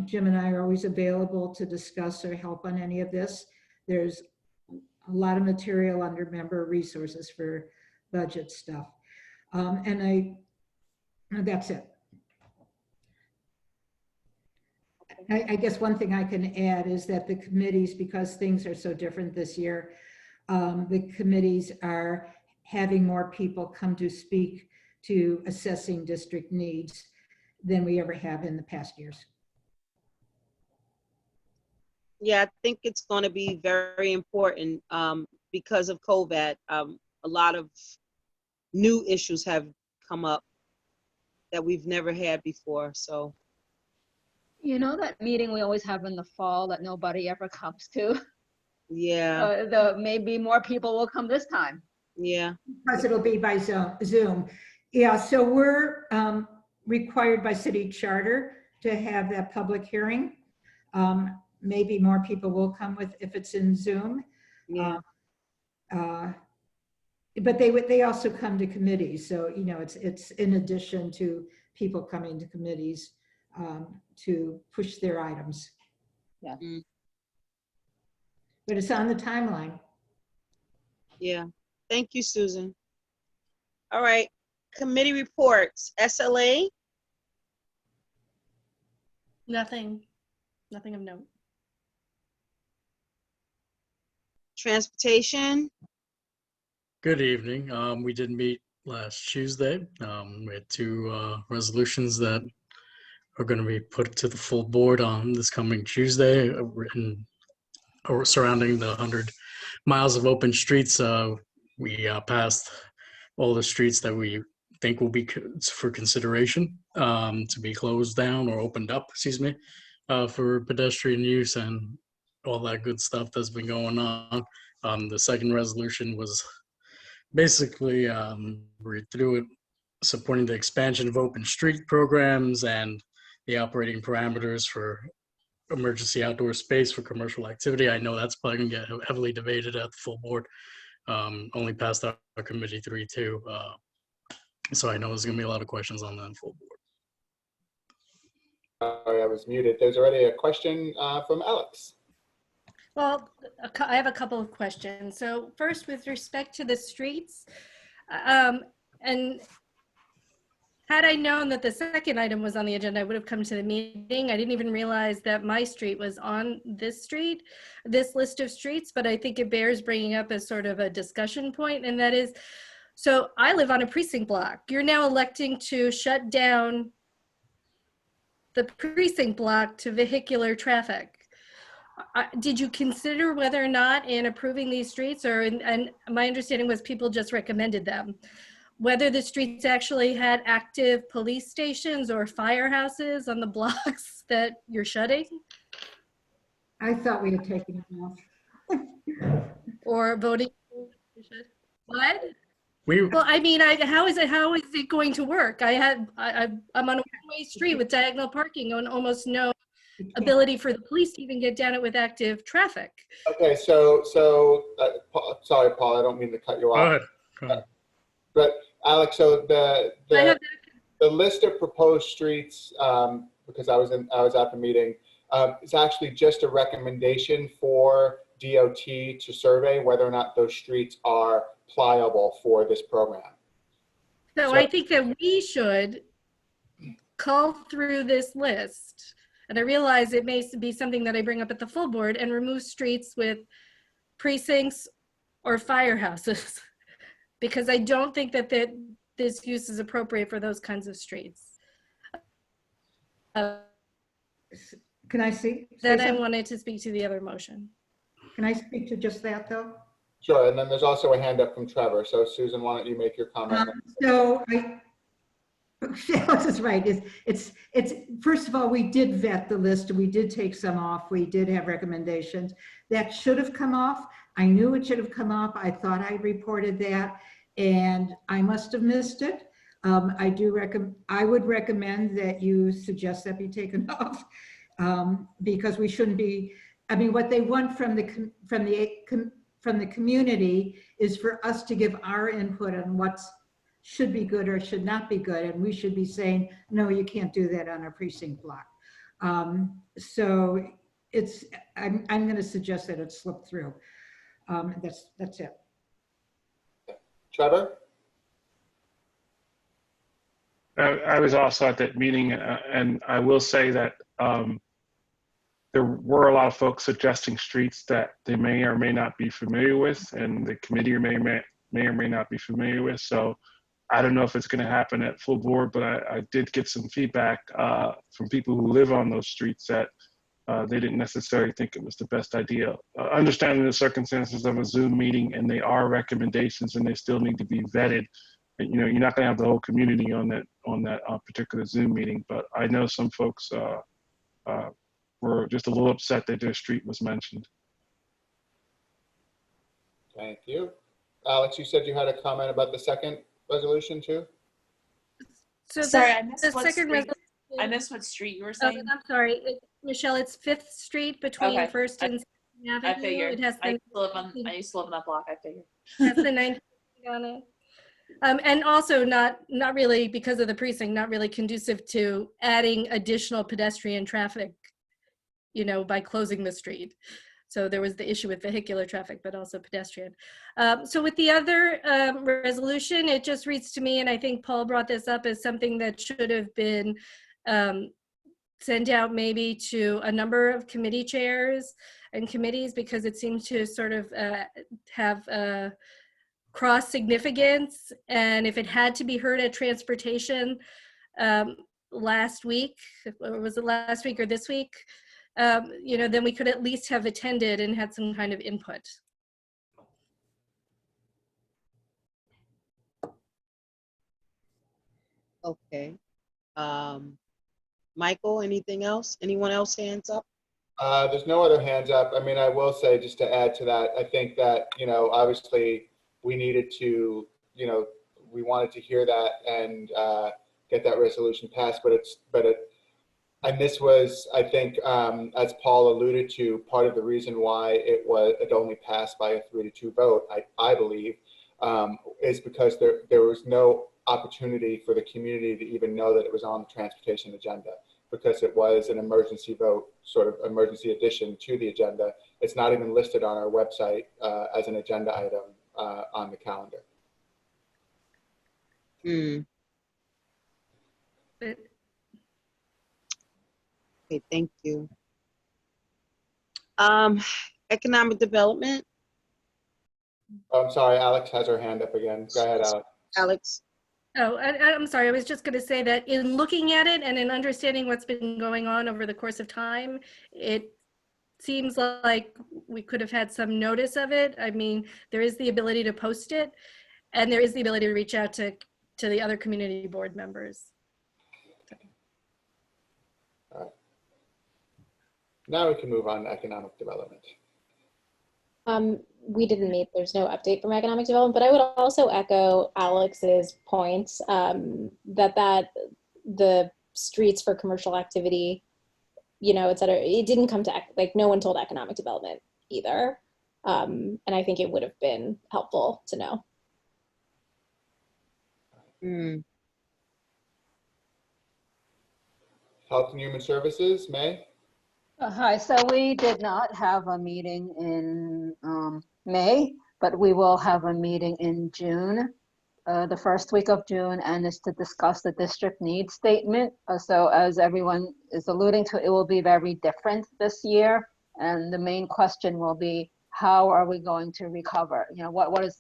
Jim and I are always available to discuss or help on any of this. There's a lot of material under member resources for budget stuff. And that's it. I guess one thing I can add is that the committees, because things are so different this year, the committees are having more people come to speak to assessing district needs than we ever have in the past years. Yeah, I think it's going to be very important because of COVID. A lot of new issues have come up that we've never had before. So, that meeting we always have in the fall that nobody ever comes to. Yeah. Maybe more people will come this time. Yeah. Because it'll be by Zoom. Yeah, so we're required by city charter to have that public hearing. Maybe more people will come if it's in Zoom. Yeah. But they also come to committees. So, you know, it's in addition to people coming to committees to push their items. Yeah. But it's on the timeline. Yeah. Thank you, Susan. All right. Committee reports. SLA. Nothing of note. Transportation. Good evening. We did meet last Tuesday. We had two resolutions that are going to be put to the full board on this coming Tuesday, written or surrounding the 100 miles of open streets. We passed all the streets that we think will be for consideration to be closed down or opened up, excuse me, for pedestrian use and all that good stuff that's been going on. The second resolution was basically read through it, supporting the expansion of open street programs and the operating parameters for emergency outdoor space for commercial activity. I know that's probably going to get heavily debated at the full board. Only passed our committee 3-2. So I know there's going to be a lot of questions on that full board. Sorry, I was muted. There's already a question from Alex. Well, I have a couple of questions. So first, with respect to the streets, and had I known that the second item was on the agenda, I would have come to the meeting. I didn't even realize that my street was on this list of streets, but I think it bears bringing up as sort of a discussion point, and that is, so I live on a precinct block. You're now electing to shut down the precinct block to vehicular traffic. Did you consider whether or not in approving these streets, and my understanding was people just recommended them, whether the streets actually had active police stations or firehouses on the blocks that you're shutting? I thought we had taken it off. Or voting? What? Well, I mean, how is it going to work? I'm on a one-way street with diagonal parking and almost no ability for the police to even get down it with active traffic. Okay, so sorry, Paul, I don't mean to cut you off. Go ahead. But Alex, so the list of proposed streets, because I was at the meeting, is actually just a recommendation for DOT to survey whether or not those streets are pliable for this program. So I think that we should cull through this list, and I realize it may be something that I bring up at the full board, and remove streets with precincts or firehouses, because I don't think that this use is appropriate for those kinds of streets. Can I see? Then I wanted to speak to the other motion. Can I speak to just that though? Sure, and then there's also a hand up from Trevor. So Susan, why don't you make your comment? Alice is right. It's first of all, we did vet the list. We did take some off. We did have recommendations that should have come off. I knew it should have come off. I thought I reported that, and I must have missed it. I would recommend that you suggest that be taken off, because we shouldn't be. I mean, what they want from the community is for us to give our input on what's should be good or should not be good, and we should be saying, no, you can't do that on a precinct block. So I'm going to suggest that it slip through. That's it. Trevor? I was also at that meeting, and I will say that there were a lot of folks suggesting streets that they may or may not be familiar with, and the committee may or may not be familiar with. So I don't know if it's going to happen at full board, but I did get some feedback from people who live on those streets that they didn't necessarily think it was the best idea. Understanding the circumstances of a Zoom meeting, and they are recommendations, and they still need to be vetted. And, you know, you're not going to have the whole community on that particular Zoom meeting, but I know some folks were just a little upset that their street was mentioned. Thank you. Alex, you said you had a comment about the second resolution too? So sorry, I missed I missed what street you were saying. I'm sorry, Michelle. It's 5th Street between Okay. 1st and 2nd Avenue. I figured. It has I used to live on that block. I figured. That's the 19 On it. And also not really, because of the precinct, not really conducive to adding additional pedestrian traffic, you know, by closing the street. So there was the issue with vehicular traffic, but also pedestrian. So with the other resolution, it just reads to me, and I think Paul brought this up as something that should have been sent out maybe to a number of committee chairs and committees, because it seems to sort of have cross significance. And if it had to be heard at transportation last week, or was it last week or this week, you know, then we could at least have attended and had some kind of input. Okay. Michael, anything else? Anyone else hands up? There's no other hands up. I mean, I will say, just to add to that, I think that, you know, obviously we needed to, you know, we wanted to hear that and get that resolution passed, and this was, I think, as Paul alluded to, part of the reason why it only passed by a 3-2 vote, I believe, is because there was no opportunity for the community to even know that it was on the transportation agenda, because it was an emergency vote, sort of emergency addition to the agenda. It's not even listed on our website as an agenda item on the calendar. Okay, thank you. Economic development. I'm sorry, Alex has her hand up again. Go ahead, Alex. Alex. Oh, I'm sorry. I was just going to say that in looking at it and in understanding what's been going on over the course of time, it seems like we could have had some notice of it. I mean, there is the ability to post it, and there is the ability to reach out to the other community board members. All right. Now we can move on to economic development. We didn't meet, there's no update from economic development, but I would also echo Alex's points that the streets for commercial activity, you know, et cetera, it didn't come to, like, no one told economic development either. And I think it would have been helpful to know. Health and Human Services, May? Hi, so we did not have a meeting in May, but we will have a meeting in June, the first week of June, and it's to discuss the district needs statement. So as everyone is alluding to, it will be very different this year. And the main question will be, how are we going to recover? You know, what is,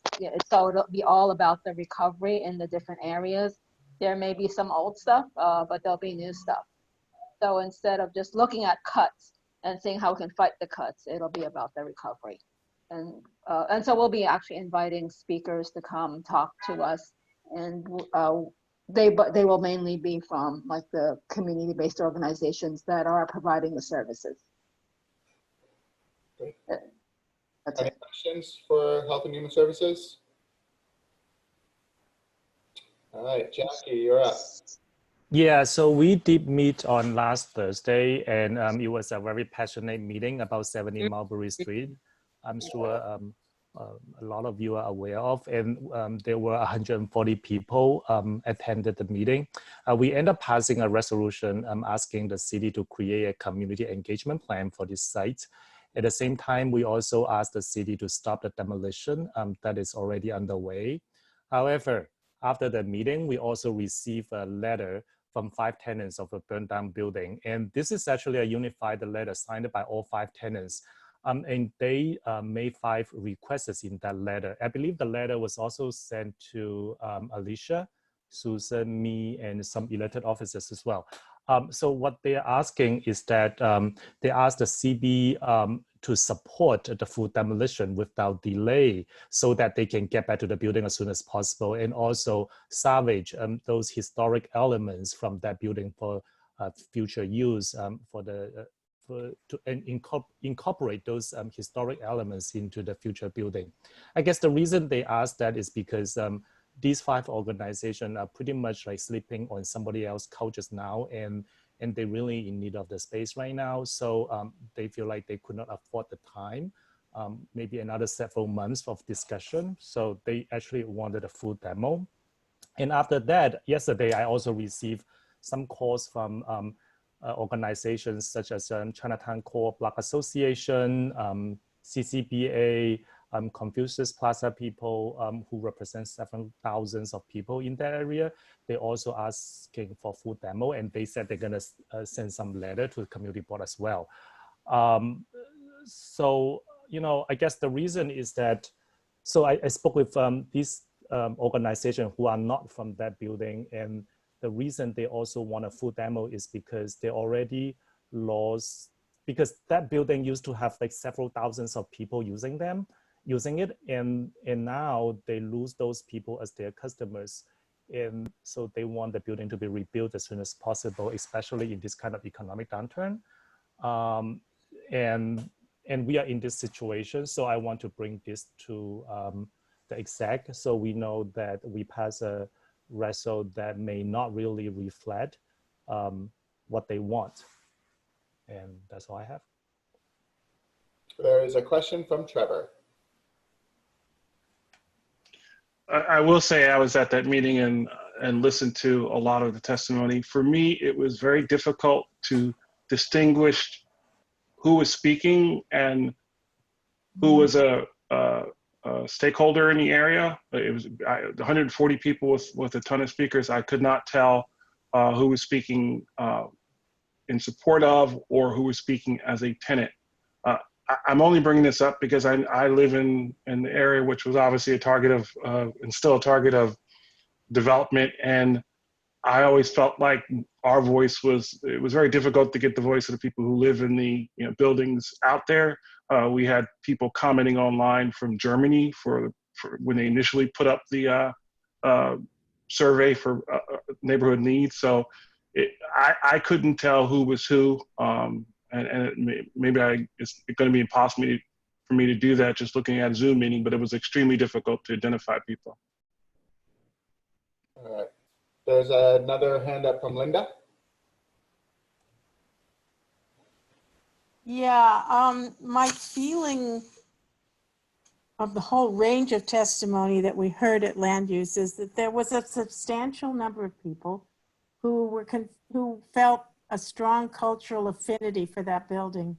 so it'll be all about the recovery in the different areas. There may be some old stuff, but there'll be new stuff. So instead of just looking at cuts and seeing how we can fight the cuts, it'll be about the recovery. And so we'll be actually inviting speakers to come talk to us, and they will mainly be from like the community-based organizations that are providing the services. Great. Any questions for Health and Human Services? All right, Jackie, you're up. Yeah, so we did meet on last Thursday, and it was a very passionate meeting about 70 Mulberry Street. I'm sure a lot of you are aware of, and there were 140 people attended the meeting. We ended up passing a resolution asking the city to create a community engagement plan for this site. At the same time, we also asked the city to stop the demolition that is already underway. However, after the meeting, we also received a letter from 5 tenants of a burned down building. And this is actually a unified letter signed by all 5 tenants. And they made 5 requests in that letter. I believe the letter was also sent to Alicia, Susan, me, and some elected officers as well. So what they're asking is that they ask the CB to support the full demolition without delay so that they can get back to the building as soon as possible, and also salvage those historic elements from that building for future use to incorporate those historic elements into the future building. I guess the reason they asked that is because these 5 organizations are pretty much like sleeping on somebody else's couches now, and they're really in need of the space right now. So they feel like they could not afford the time maybe another several months of discussion. So they actually wanted a full demo. And after that, yesterday, I also received some calls from organizations such as Chinatown Core Block Association, CCBA, Confucius Plaza people who represent 7,000 of people in that area. They also asking for full demo, and they said they're gonna send some letter to the community board as well. So, I guess the reason is that, so I spoke with these organizations who are not from that building, and the reason they also want a full demo is because they already lost, because that building used to have like several thousands of people using it, and now they lose those people as their customers. And so they want the building to be rebuilt as soon as possible, especially in this kind of economic downturn. And we are in this situation, so I want to bring this to the exec, so we know that we pass a result that may not really reflect what they want. And that's all I have. There is a question from Trevor. I will say I was at that meeting and listened to a lot of the testimony. For me, it was very difficult to distinguish who was speaking and who was a stakeholder in the area. It was 140 people with a ton of speakers. I could not tell who was speaking in support of or who was speaking as a tenant. I'm only bringing this up because I live in an area which was obviously a target of, and still a target of development. And I always felt like our voice it was very difficult to get the voice of the people who live in the buildings out there. We had people commenting online from Germany for when they initially put up the survey for neighborhood needs. So I couldn't tell who was who. Maybe it's going to be impossible for me to do that just looking at a Zoom meeting, but it was extremely difficult to identify people. All right. There's another hand up from Linda. Yeah, my feeling of the whole range of testimony that we heard at land use is that there was a substantial number of people who felt a strong cultural affinity for that building.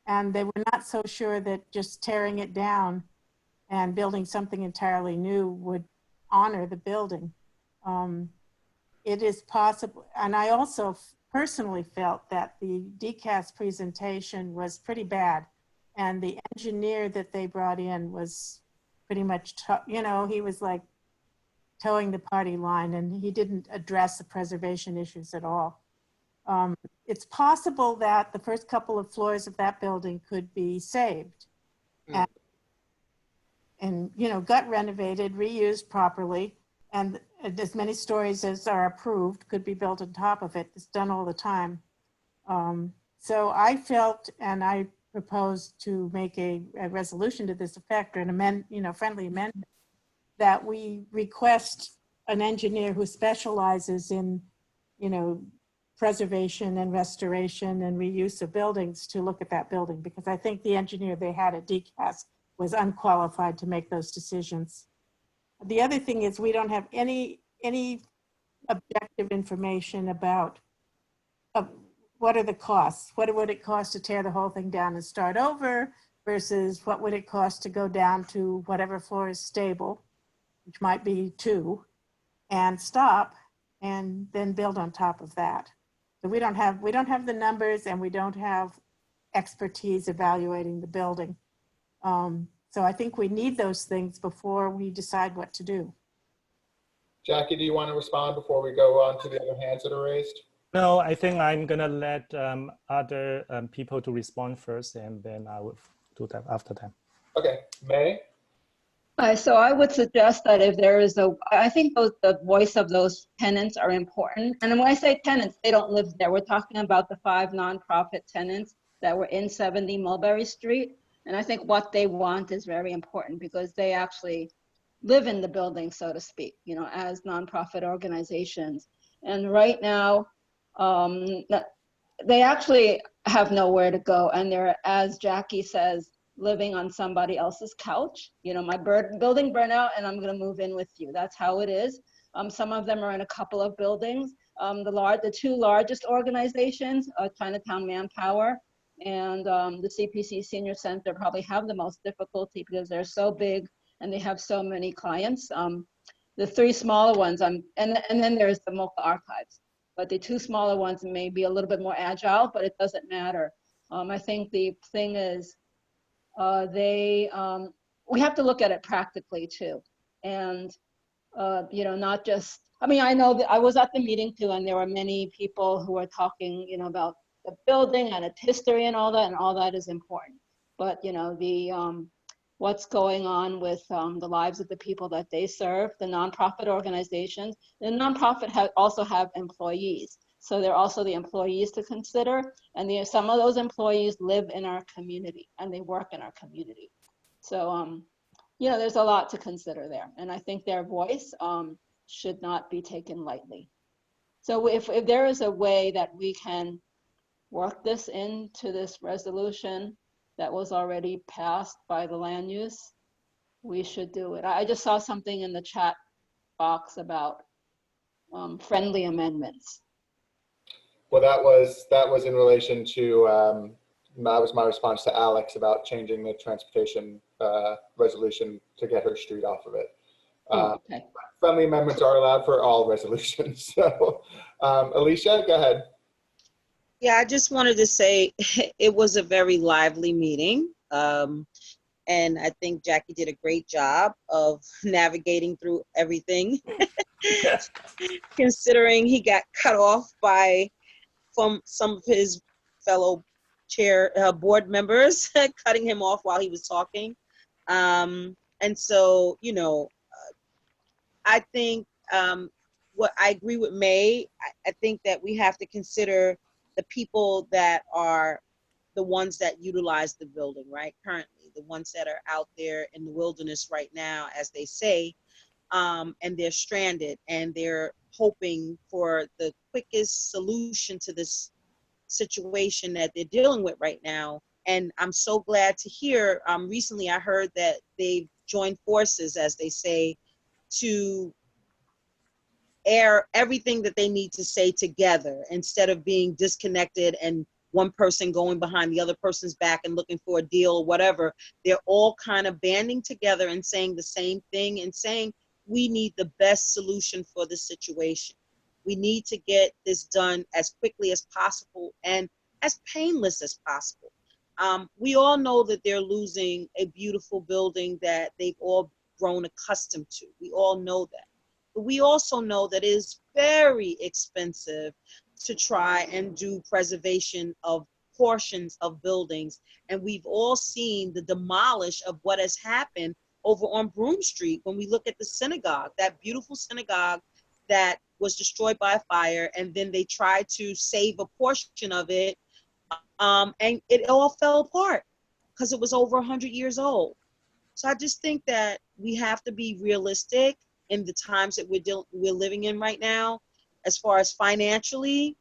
And they were not so sure that just tearing it down and building something entirely new would honor the building. It is possible, and I also personally felt that the DCAS presentation was pretty bad, and the engineer that they brought in was pretty much, he was like towing the party line, and he didn't address the preservation issues at all. It's possible that the first couple of floors of that building could be saved and gut renovated, reused properly, and as many stories as are approved could be built on top of it. It's done all the time. So I felt, and I proposed to make a resolution to this effect, or an friendly amendment, that we request an engineer who specializes in, preservation and restoration and reuse of buildings to look at that building, because I think the engineer they had at DCAS was unqualified to make those decisions. The other thing is we don't have any objective information about what are the costs. What would it cost to tear the whole thing down and start over versus what would it cost to go down to whatever floor is stable, which might be 2, and stop and then build on top of that. So we don't have the numbers, and we don't have expertise evaluating the building. So I think we need those things before we decide what to do. Jackie, do you want to respond before we go on to the other hands that are raised? No, I think I'm gonna let other people to respond first, and then I will do that after them. Okay, May? So I would suggest that if there is I think the voice of those tenants are important. And when I say tenants, they don't live there. We're talking about the 5 nonprofit tenants that were in 70 Mulberry Street. And I think what they want is very important because they actually live in the building, so to speak, as nonprofit organizations. And right now, they actually have nowhere to go. And they're, as Jackie says, living on somebody else's couch. You know, my building burnout and I'm gonna move in with you. That's how it is. Some of them are in a couple of buildings. The two largest organizations, Chinatown Manpower and the CPC Senior Center, probably have the most difficulty because they're so big and they have so many clients. The three smaller ones, and then there's the MOCA archives, but the two smaller ones may be a little bit more agile, but it doesn't matter. I think the thing is, we have to look at it practically too. And, you know, not just, I mean, I know that I was at the meeting too, and there were many people who were talking, you know, about the building and its history and all that is important. But, you know, what's going on with the lives of the people that they serve, the nonprofit organizations. The nonprofit also have employees. So they're also the employees to consider. And some of those employees live in our community and they work in our community. So, you know, there's a lot to consider there. And I think their voice should not be taken lightly. So if there is a way that we can work this into this resolution that was already passed by the land use, we should do it. I just saw something in the chat box about friendly amendments. Well, that was in relation to, that was my response to Alex about changing the transportation resolution to get her street off of it. Okay. Friendly amendments are allowed for all resolutions. So, Alicia, go ahead. Yeah, I just wanted to say it was a very lively meeting. And I think Jackie did a great job of navigating through everything. Considering he got cut off from some of his fellow board members, cutting him off while he was talking. And so, you know, I think what I agree with May, I think that we have to consider the people that are the ones that utilize the building, right? Currently, the ones that are out there in the wilderness right now, as they say, and they're stranded and they're hoping for the quickest solution to this situation that they're dealing with right now. And I'm so glad to hear, recently I heard that they've joined forces, as they say, to air everything that they need to say together instead of being disconnected and one person going behind the other person's back and looking for a deal or whatever. They're all kind of banding together and saying the same thing and saying, we need the best solution for the situation. We need to get this done as quickly as possible and as painless as possible. We all know that they're losing a beautiful building that they've all grown accustomed to. We all know that. But we also know that it is very expensive to try and do preservation of portions of buildings. And we've all seen the demolish of what has happened over on Broome Street when we look at the synagogue, that beautiful synagogue that was destroyed by a fire, and then they tried to save a portion of it, and it all fell apart because it was over 100 years old. So I just think that we have to be realistic in the times that we're living in right now. As far as financially,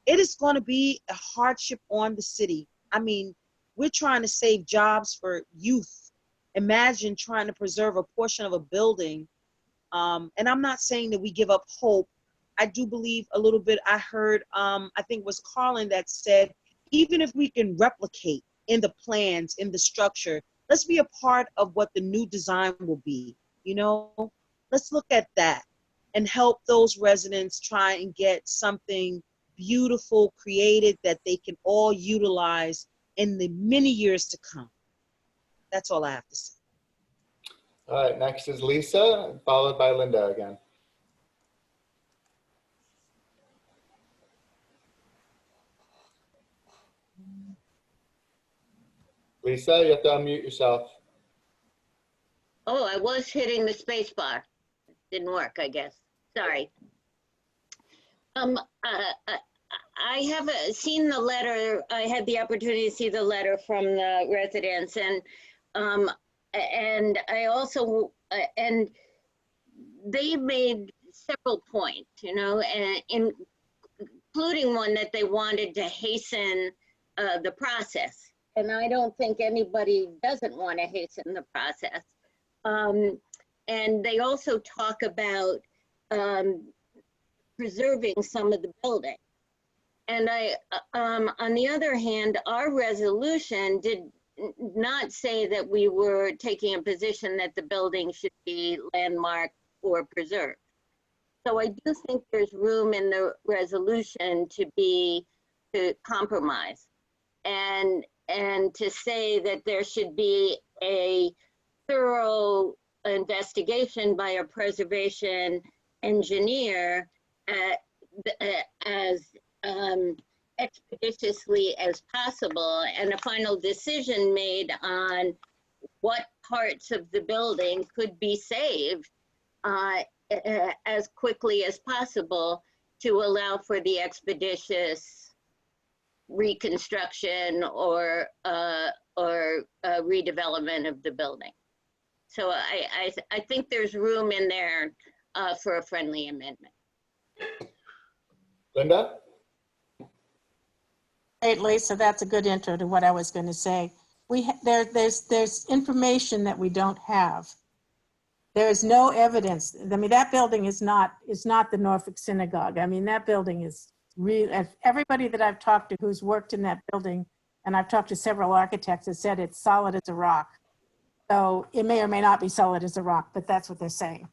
it is going to be a hardship on the city. I mean, we're trying to save jobs for youth. Imagine trying to preserve a portion of a building. And I'm not saying that we give up hope. I do believe a little bit. I heard, I think it was Carlin that said, even if we can replicate in the plans, in the structure, let's be a part of what the new design will be. You know, let's look at that and help those residents try and get something beautiful created that they can all utilize in the many years to come. That's all I have to say. All right, next is Lisa, followed by Linda again. Lisa, you have to unmute yourself. Oh, I was hitting the space bar. Didn't work, I guess. Sorry. I have seen the letter. I had the opportunity to see the letter from the residents, and I also and they made several points, you know, and including one that they wanted to hasten the process. and I don't think anybody doesn't want to hasten the process. And they also talk about preserving some of the building. And on the other hand, our resolution did not say that we were taking a position that the building should be landmarked or preserved. So I do think there's room in the resolution to compromise and to say that there should be a thorough investigation by a preservation engineer as expeditiously as possible, and a final decision made on what parts of the building could be saved as quickly as possible to allow for the expeditious reconstruction or redevelopment of the building. So I think there's room in there for a friendly amendment. Linda? Hey, Lisa, that's a good intro to what I was going to say. There's information that we don't have. There is no evidence. I mean, that building is not the Norfolk Synagogue. I mean, that building is real. Everybody that I've talked to who's worked in that building, and I've talked to several architects, has said it's solid as a rock. So it may or may not be solid as a rock, but that's what they're saying.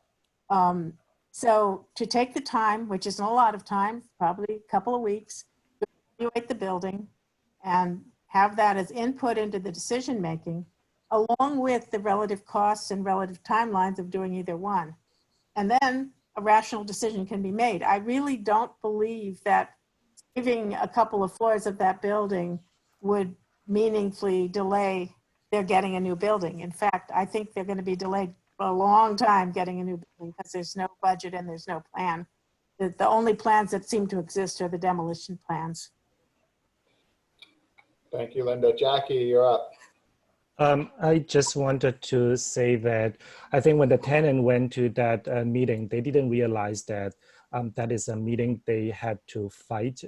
So to take the time, which isn't a lot of time, probably a couple of weeks, to evaluate the building and have that as input into the decision making, along with the relative costs and relative timelines of doing either one. And then a rational decision can be made. I really don't believe that giving a couple of floors of that building would meaningfully delay their getting a new building. In fact, I think they're going to be delayed for a long time getting a new building because there's no budget and there's no plan. The only plans that seem to exist are the demolition plans. Thank you, Linda. Jackie, you're up. I just wanted to say that I think when the tenant went to that meeting, they didn't realize that that is a meeting they had to fight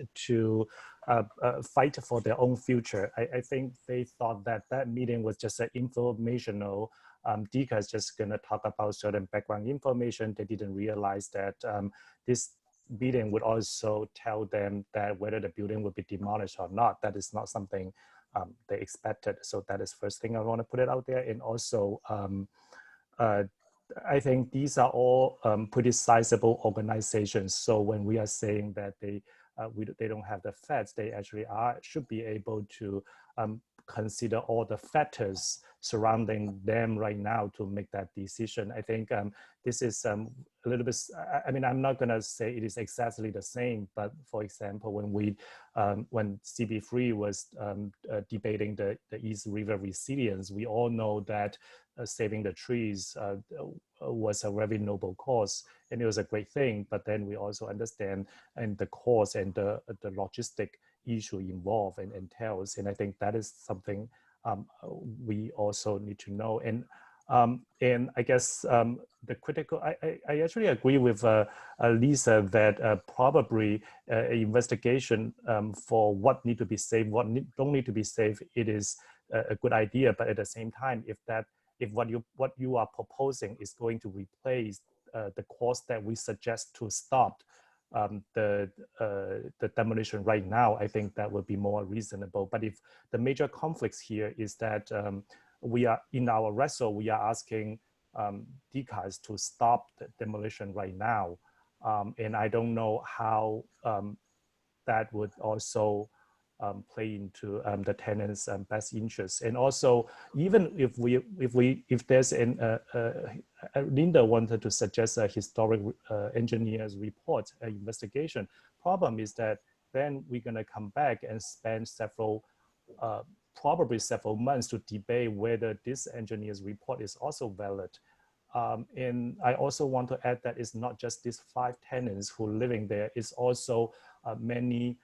for their own future. I think they thought that that meeting was just an informational. DCA is just going to talk about certain background information. They didn't realize that this meeting would also tell them that whether the building would be demolished or not. That is not something they expected. So that is first thing I want to put it out there. And also, I think these are all pretty sizable organizations. So when we are saying that they don't have the facts, they actually should be able to consider all the factors surrounding them right now to make that decision. I think this is a little bit, I mean, I'm not gonna say it is exactly the same, but for example, when CB3 was debating the East River resilience, we all know that saving the trees was a very noble cause and it was a great thing, but then we also understand and the cost and the logistic issue involved and entails, and I think that is something we also need to know. And I guess the critical, I actually agree with Lisa that probably an investigation for what need to be saved, what don't need to be saved, it is a good idea. But at the same time, if what you are proposing is going to replace the cost that we suggest to stop the demolition right now, I think that would be more reasonable. But if the major conflicts here is that we are in our wrestle, we are asking DCAs to stop the demolition right now, and I don't know how that would also play into the tenants' best interests. And also, even if there's Linda wanted to suggest a historic engineer's report, investigation. Problem is that then we're going to come back and spend probably several months to debate whether this engineer's report is also valid. And I also want to add that it's not just these 5 tenants who are living there, it's also many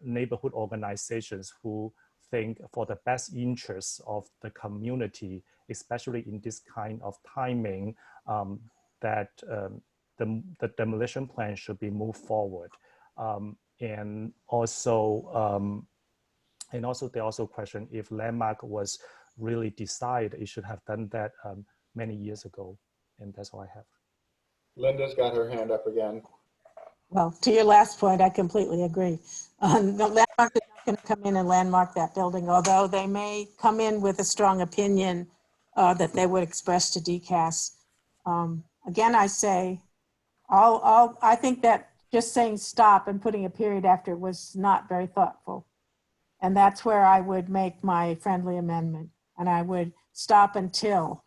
neighborhood organizations who think for the best interests of the community, especially in this kind of timing, that the demolition plan should be moved forward. And also, And also, they also question if Landmark was really decided, it should have done that many years ago. And that's all I have. Linda's got her hand up again. Well, to your last point, I completely agree. The Landmark is not going to come in and landmark that building, although they may come in with a strong opinion that they would express to DCAS. Again, I say, I think that just saying stop and putting a period after was not very thoughtful. And that's where I would make my friendly amendment. And I would stop until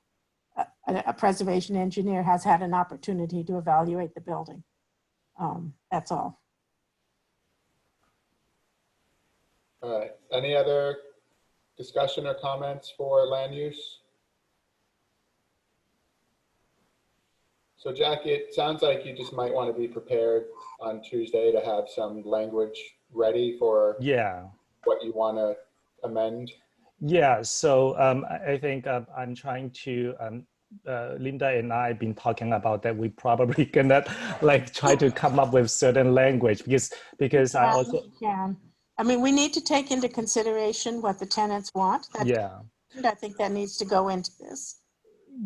a preservation engineer has had an opportunity to evaluate the building. That's all. All right. Any other discussion or comments for land use? So Jackie, it sounds like you just might want to be prepared on Tuesday to have some language ready for what you want to amend. Yeah, so I think I'm trying to, Linda and I have been talking about that. We probably cannot like try to come up with certain language because I also can. I mean, we need to take into consideration what the tenants want. I think that needs to go into this.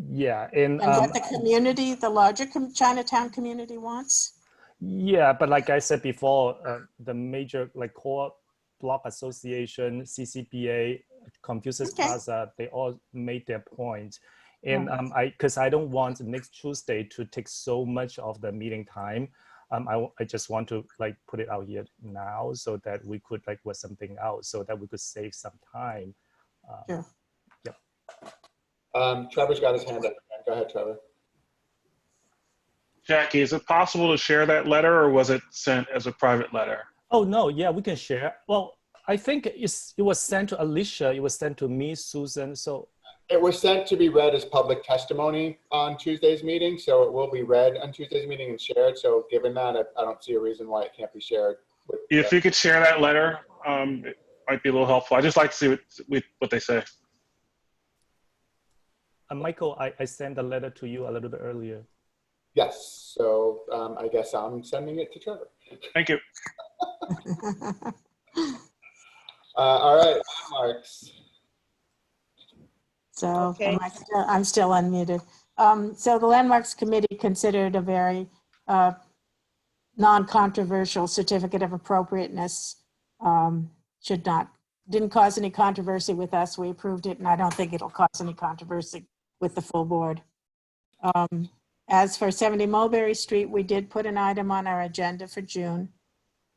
Yeah, and what the community, the larger Chinatown community wants. Yeah, but like I said before, the major like core block association, CCPA, Confucius Plaza, they all made their point. And because I don't want next Tuesday to take so much of the meeting time, I just want to like put it out here now so that we could like work something out so that we could save some time. Sure. Trevor's got his hand up. Go ahead, Trevor. Jackie, is it possible to share that letter, or was it sent as a private letter? Oh, no, yeah, we can share. Well, I think it was sent to Alicia, it was sent to me, Susan, so. It was sent to be read as public testimony on Tuesday's meeting, so it will be read on Tuesday's meeting and shared. So given that, I don't see a reason why it can't be shared. If you could share that letter, it might be a little helpful. I just like to see what they say. Michael, I sent a letter to you a little bit earlier. Yes, so I guess I'm sending it to Trevor. Thank you. All right, landmarks. So I'm still unmuted. So the Landmarks Committee considered a very non-controversial certificate of appropriateness. Didn't cause any controversy with us. We approved it, and I don't think it'll cause any controversy with the full board. As for 70 Mulberry Street, we did put an item on our agenda for June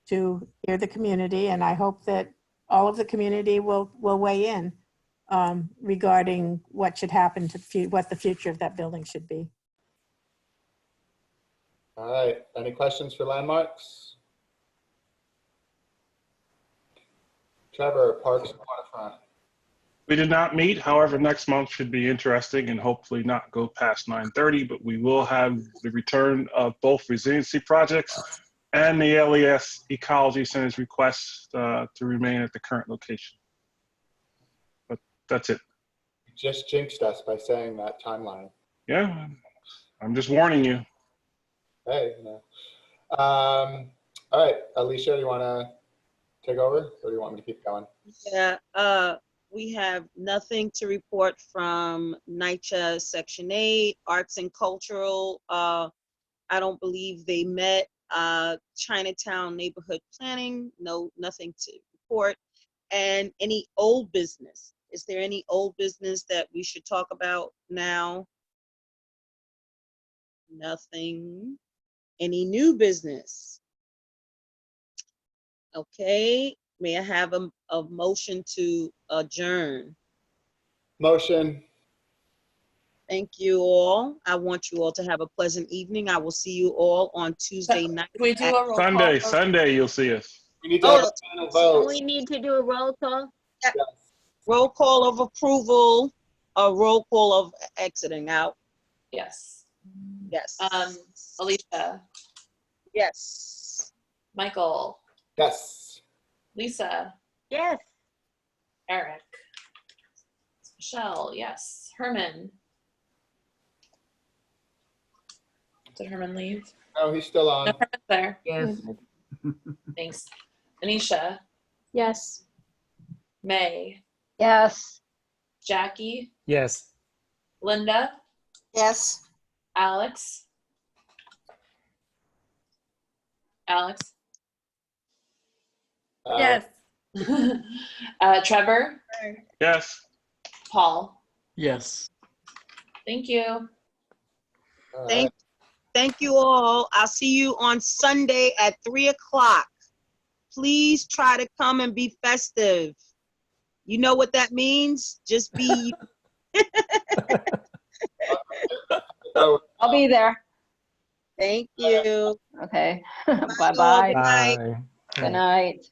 to hear the community, and I hope that all of the community will weigh in regarding what should happen to what the future of that building should be. All right, any questions for landmarks? Trevor, Parks and Waterfront. We did not meet. However, next month should be interesting and hopefully not go past 9:30, but we will have the return of both resiliency projects and the LES Ecology Center's request to remain at the current location. But that's it. You just jinxed us by saying that timeline. Yeah, I'm just warning you. Hey, you know. All right, Alicia, do you want to take over, or do you want me to keep going? Yeah, we have nothing to report from NYCHA Section 8, Arts and Cultural. I don't believe they met. Chinatown Neighborhood Planning, nothing to report. And any old business? Is there any old business that we should talk about now? Nothing. Any new business? Okay, may I have a motion to adjourn? Motion. Thank you all. I want you all to have a pleasant evening. I will see you all on Tuesday night. We do a roll call. Sunday, you'll see us. We need to have a final vote. We need to do a roll call? Yes. Roll call of approval, a roll call of exiting out. Yes. Yes. Alicia. Yes. Michael. Yes. Lisa. Yes. Eric. Michelle. Yes. Herman. Did Herman leave? No, he's still on. No, Herman's there. Yes. Thanks. Anisha. Yes. May, Yes. Jackie, Yes. Linda, Yes. Alex. Alex. Yes. Trevor, Yes. Paul. Yes. Thank you. Thank you all. I'll see you on Sunday at 3 o'clock. Please try to come and be festive. You know what that means? Just be. I'll be there. Thank you. Okay. Bye. Bye-bye. Good night. Bye. Good night.